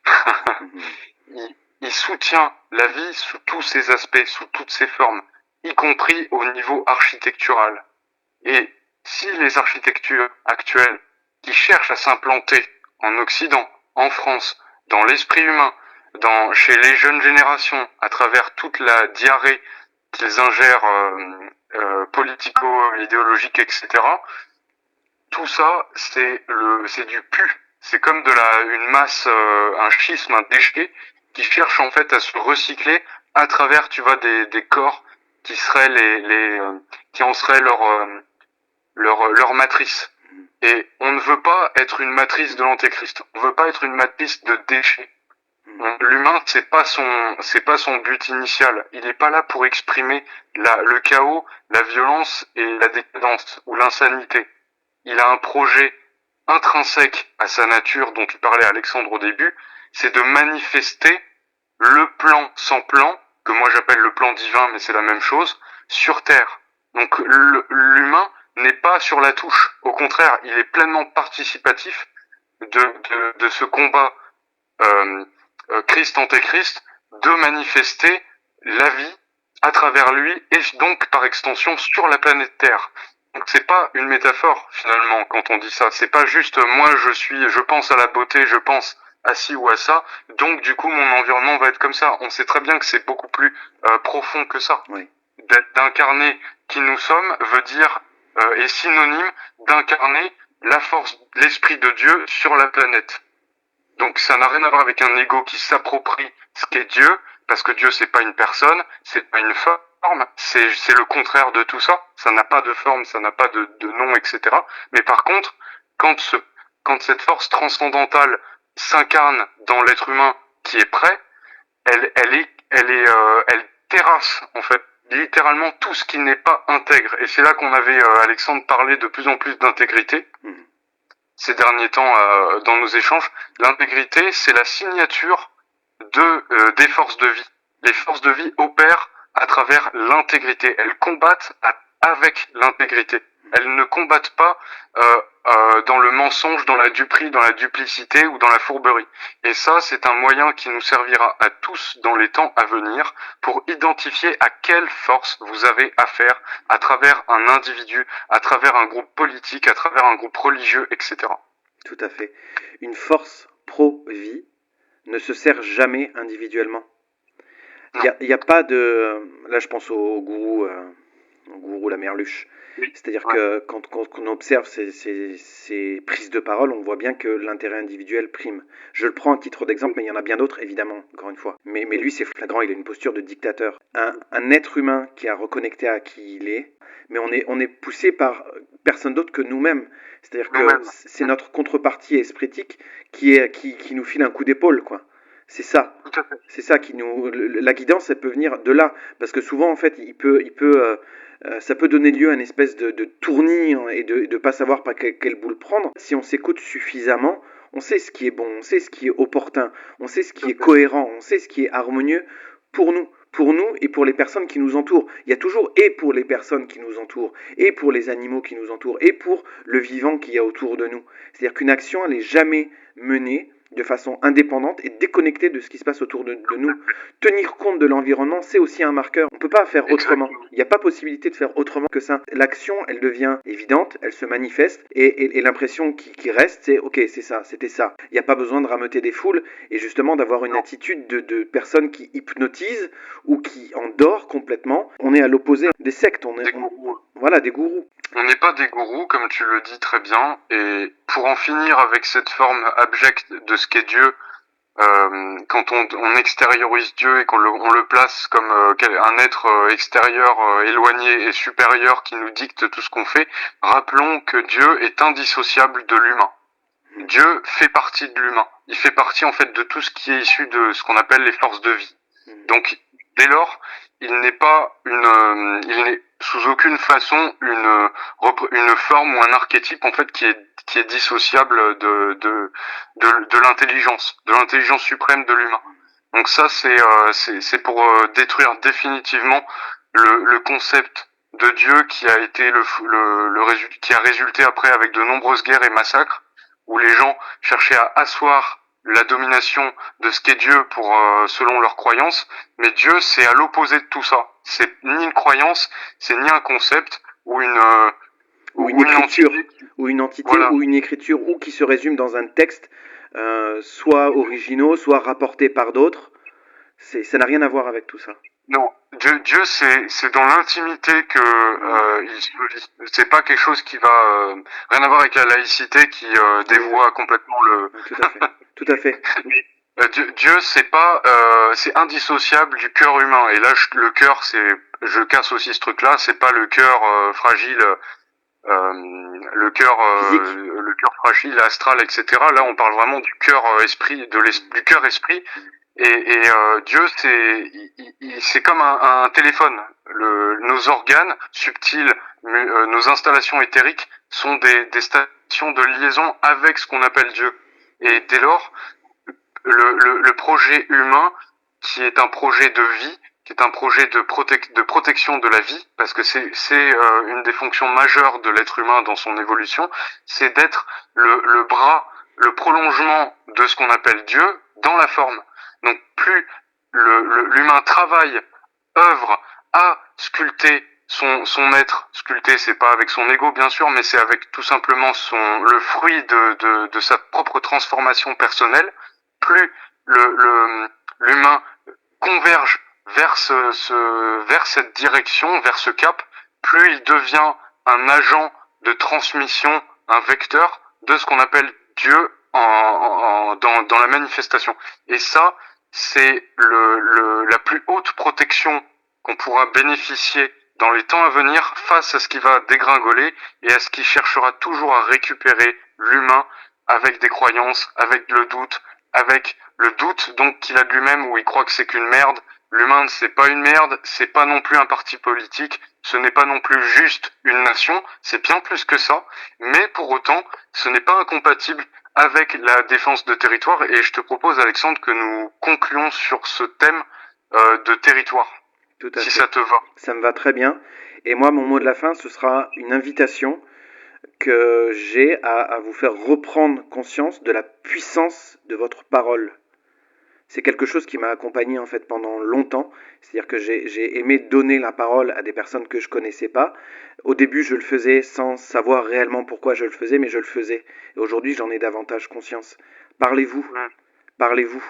Mhm.
Il soutient la vie sous tous ses aspects, sous toutes ses formes, y compris au niveau architectural. Et si les architectures actuelles qui cherchent à s'implanter en Occident, en France, dans l'esprit humain, chez les jeunes générations, à travers toute la diarrhée qu'ils ingèrent politico-idéologique, etc., tout ça, c'est du pu. C'est comme une masse, un schisme, un déchet qui cherche en fait à se recycler à travers, tu vois, des corps qui seraient qui en seraient leur matrice. Et on ne veut pas être une matrice de l'antéchrist. On veut pas être une matrice de déchets. L'humain, c'est pas son but initial. Il n'est pas là pour exprimer le chaos, la violence et la décadence ou l'insanité. Il a un projet intrinsèque à sa nature dont tu parlais Alexandre au début, c'est de manifester le plan sans plan, que moi j'appelle le plan divin, mais c'est la même chose, sur Terre. Donc l'humain n'est pas sur la touche. Au contraire, il est pleinement participatif de ce combat Christ-Antéchrist, de manifester la vie à travers lui et donc par extension sur la planète Terre. Donc c'est pas une métaphore finalement quand on dit ça. C'est pas juste moi je pense à la beauté, je pense à ci ou à ça, donc du coup mon environnement va être comme ça. On sait très bien que c'est beaucoup plus profond que ça.
Oui.
D'incarner qui nous sommes veut dire est synonyme d'incarner la force, l'esprit de Dieu sur la planète. Donc ça n'a rien à voir avec un ego qui s'approprie ce qu'est Dieu, parce que Dieu c'est pas une personne, c'est pas une forme, c'est le contraire de tout ça. Ça n'a pas de forme, ça n'a pas de nom, etc. Mais par contre, quand cette force transcendantale s'incarne dans l'être humain qui est prêt, elle terrasse en fait littéralement tout ce qui n'est pas intègre. Et c'est là qu'on avait Alexandre parlé de plus en plus d'intégrité. Ces derniers temps dans nos échanges, l'intégrité, c'est la signature des forces de vie. Les forces de vie opèrent à travers l'intégrité. Elles combattent avec l'intégrité. Elles ne combattent pas dans le mensonge, dans la duperie, dans la duplicité ou dans la fourberie. Et ça, c'est un moyen qui nous servira à tous dans les temps à venir pour identifier à quelle force vous avez affaire à travers un individu, à travers un groupe politique, à travers un groupe religieux, etc.
Tout à fait. Une force pro-vie ne se sert jamais individuellement. Il y a pas de... Là, je pense au gourou la merluche.
Oui.
C'est-à-dire que quand on observe ces prises de parole, on voit bien que l'intérêt individuel prime. Je le prends à titre d'exemple, mais il y en a bien d'autres, évidemment, encore une fois. Mais lui, c'est flagrant, il a une posture de dictateur. Un être humain qui a reconnecté à qui il est, mais on est poussé par personne d'autre que nous-mêmes. C'est-à-dire que c'est notre contrepartie espritique qui nous file un coup d'épaule, quoi. C'est ça. C'est ça qui nous... La guidance, elle peut venir de là. Parce que souvent, en fait, ça peut donner lieu à une espèce de tournis et de pas savoir par quelle boule prendre. Si on s'écoute suffisamment, on sait ce qui est bon, on sait ce qui est opportun, on sait ce qui est cohérent, on sait ce qui est harmonieux pour nous et pour les personnes qui nous entourent. Il y a toujours et pour les personnes qui nous entourent, et pour les animaux qui nous entourent, et pour le vivant qu'il y a autour de nous. C'est-à-dire qu'une action, elle n'est jamais menée de façon indépendante et déconnectée de ce qui se passe autour de nous. Tenir compte de l'environnement, c'est aussi un marqueur. On ne peut pas faire autrement. Il n'y a pas possibilité de faire autrement que ça. L'action, elle devient évidente, elle se manifeste, et l'impression qui reste, c'est ok, c'est ça, c'était ça. Il n'y a pas besoin de rameuter des foules, et justement d'avoir une attitude de personnes qui hypnotisent ou qui endort complètement. On est à l'opposé des sectes, voilà, des gourous.
On n'est pas des gourous, comme tu le dis très bien, et pour en finir avec cette forme abjecte de ce qu'est Dieu, quand on extériorise Dieu et qu'on le place comme un être extérieur, éloigné et supérieur qui nous dicte tout ce qu'on fait, rappelons que Dieu est indissociable de l'humain. Dieu fait partie de l'humain. Il fait partie en fait de tout ce qui est issu de ce qu'on appelle les forces de vie. Donc dès lors, il n'est sous aucune façon une forme ou un archétype en fait qui est dissociable de l'intelligence suprême de l'humain. Donc ça c'est pour détruire définitivement le concept de Dieu qui a été qui a résulté après avec de nombreuses guerres et massacres où les gens cherchaient à asseoir la domination de ce qu'est Dieu pour selon leurs croyances, mais Dieu c'est à l'opposé de tout ça. C'est ni une croyance, c'est ni un concept ou
Ou une écriture,
entité.
ou une entité,
Voilà.
ou une écriture, ou qui se résume dans un texte, soit originaux, soit rapportés par d'autres. Ça n'a rien à voir avec tout ça.
Non, Dieu c'est dans l'intimité que il se vit. C'est pas quelque chose qui va rien à voir avec la laïcité qui dévoie complètement le.
Tout à fait. Tout à fait.
Dieu c'est pas c'est indissociable du cœur humain. Et là le cœur je casse aussi ce truc là. C'est pas le cœur fragile. Le cœur fragile, astral, etc. Là, on parle vraiment du cœur esprit, du cœur esprit. Et Dieu, c'est comme un téléphone. Nos organes subtils, nos installations éthériques sont des stations de liaison avec ce qu'on appelle Dieu. Et dès lors, le projet humain, qui est un projet de vie, qui est un projet de protection de la vie, parce que c'est une des fonctions majeures de l'être humain dans son évolution, c'est d'être le bras, le prolongement de ce qu'on appelle Dieu dans la forme. Donc plus l'humain travaille, œuvre à sculpter son être, sculpter c'est pas avec son ego bien sûr, mais c'est avec tout simplement le fruit de sa propre transformation personnelle, plus l'humain converge vers vers cette direction, vers ce cap, plus il devient un agent de transmission, un vecteur de ce qu'on appelle Dieu dans la manifestation. Et ça, c'est la plus haute protection qu'on pourra bénéficier dans les temps à venir face à ce qui va dégringoler et à ce qui cherchera toujours à récupérer l'humain avec des croyances, avec le doute donc qu'il a de lui-même où il croit que c'est qu'une merde. L'humain, c'est pas une merde, c'est pas non plus un parti politique, ce n'est pas non plus juste une nation, c'est bien plus que ça, mais pour autant, ce n'est pas incompatible avec la défense de territoire, et je te propose, Alexandre, que nous concluons sur ce thème de territoire,
Tout à
si
fait.
ça te va.
Ça me va très bien. Et moi, mon mot de la fin, ce sera une invitation que j'ai à vous faire reprendre conscience de la puissance de votre parole. C'est quelque chose qui m'a accompagné en fait pendant longtemps. C'est-à-dire que j'ai aimé donner la parole à des personnes que je connaissais pas. Au début, je le faisais sans savoir réellement pourquoi je le faisais, mais je le faisais. Et aujourd'hui, j'en ai davantage conscience. Parlez-vous, parlez-vous.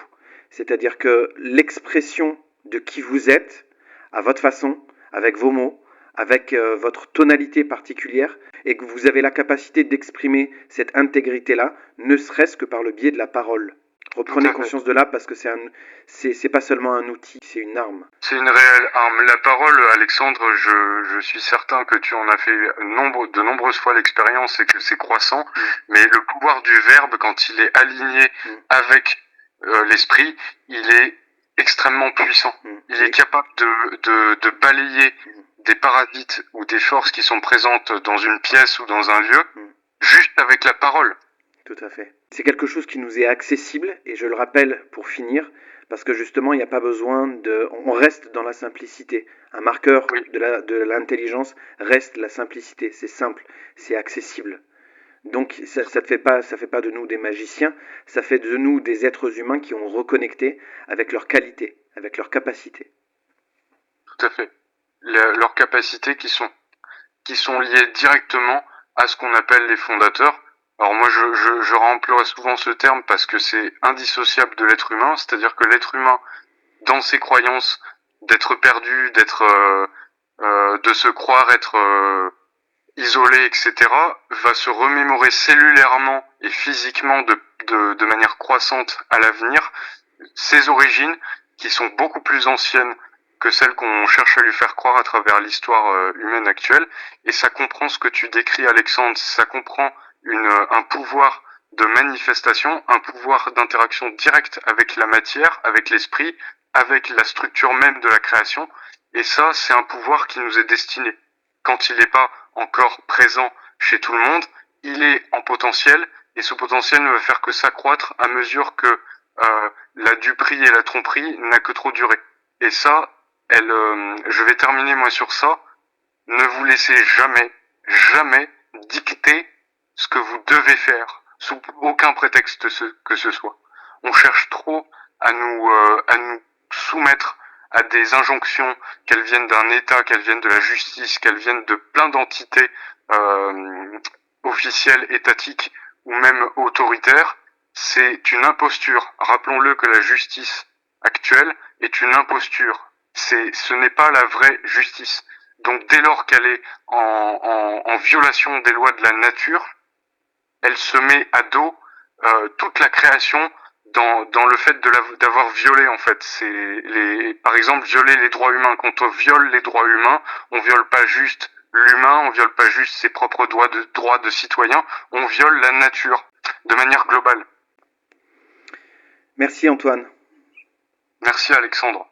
C'est-à-dire que l'expression de qui vous êtes, à votre façon, avec vos mots, avec votre tonalité particulière, et que vous avez la capacité d'exprimer cette intégrité-là, ne serait-ce que par le biais de la parole. Reprenez conscience de là parce que c'est pas seulement un outil, c'est une arme.
C'est une réelle arme. La parole, Alexandre, je suis certain que tu en as fait de nombreuses fois l'expérience et que c'est croissant. Mais le pouvoir du verbe, quand il est aligné avec l'esprit, il est extrêmement puissant. Il est capable de balayer des parasites ou des forces qui sont présentes dans une pièce ou dans un lieu, juste avec la parole.
Tout à fait. C'est quelque chose qui nous est accessible, et je le rappelle pour finir, parce que justement, il n'y a pas besoin de... On reste dans la simplicité. Un marqueur de l'intelligence reste la simplicité. C'est simple, c'est accessible. Donc ça fait pas de nous des magiciens, ça fait de nous des êtres humains qui ont reconnecté avec leur qualité, avec leur capacité.
Tout à fait. Leurs capacités qui sont liées directement à ce qu'on appelle les fondateurs. Alors moi je remploie souvent ce terme parce que c'est indissociable de l'être humain, c'est-à-dire que l'être humain, dans ses croyances, d'être perdu, de se croire être isolé, etc., va se remémorer cellulairement et physiquement de manière croissante à l'avenir ses origines qui sont beaucoup plus anciennes que celles qu'on cherche à lui faire croire à travers l'histoire humaine actuelle. Et ça comprend ce que tu décris, Alexandre, ça comprend un pouvoir de manifestation, un pouvoir d'interaction directe avec la matière, avec l'esprit, avec la structure même de la création. Et ça, c'est un pouvoir qui nous est destiné. Quand il n'est pas encore présent chez tout le monde, il est en potentiel, et ce potentiel ne va faire que s'accroître à mesure que la duperie et la tromperie n'a que trop duré. Et ça, je vais terminer moi sur ça. Ne vous laissez jamais dicter ce que vous devez faire, sous aucun prétexte que ce soit. On cherche trop à nous soumettre à des injonctions, qu'elles viennent d'un État, qu'elles viennent de la justice, qu'elles viennent de plein d'entités officielles, étatiques ou même autoritaires. C'est une imposture. Rappelons-le que la justice actuelle est une imposture. Ce n'est pas la vraie justice. Donc dès lors qu'elle est en violation des lois de la nature, elle se met à dos toute la création dans le fait d'avoir violé en fait. Par exemple violer les droits humains. Quand on viole les droits humains, on viole pas juste l'humain, on viole pas juste ses propres droits de citoyen, on viole la nature de manière globale.
Merci Antoine.
Merci Alexandre.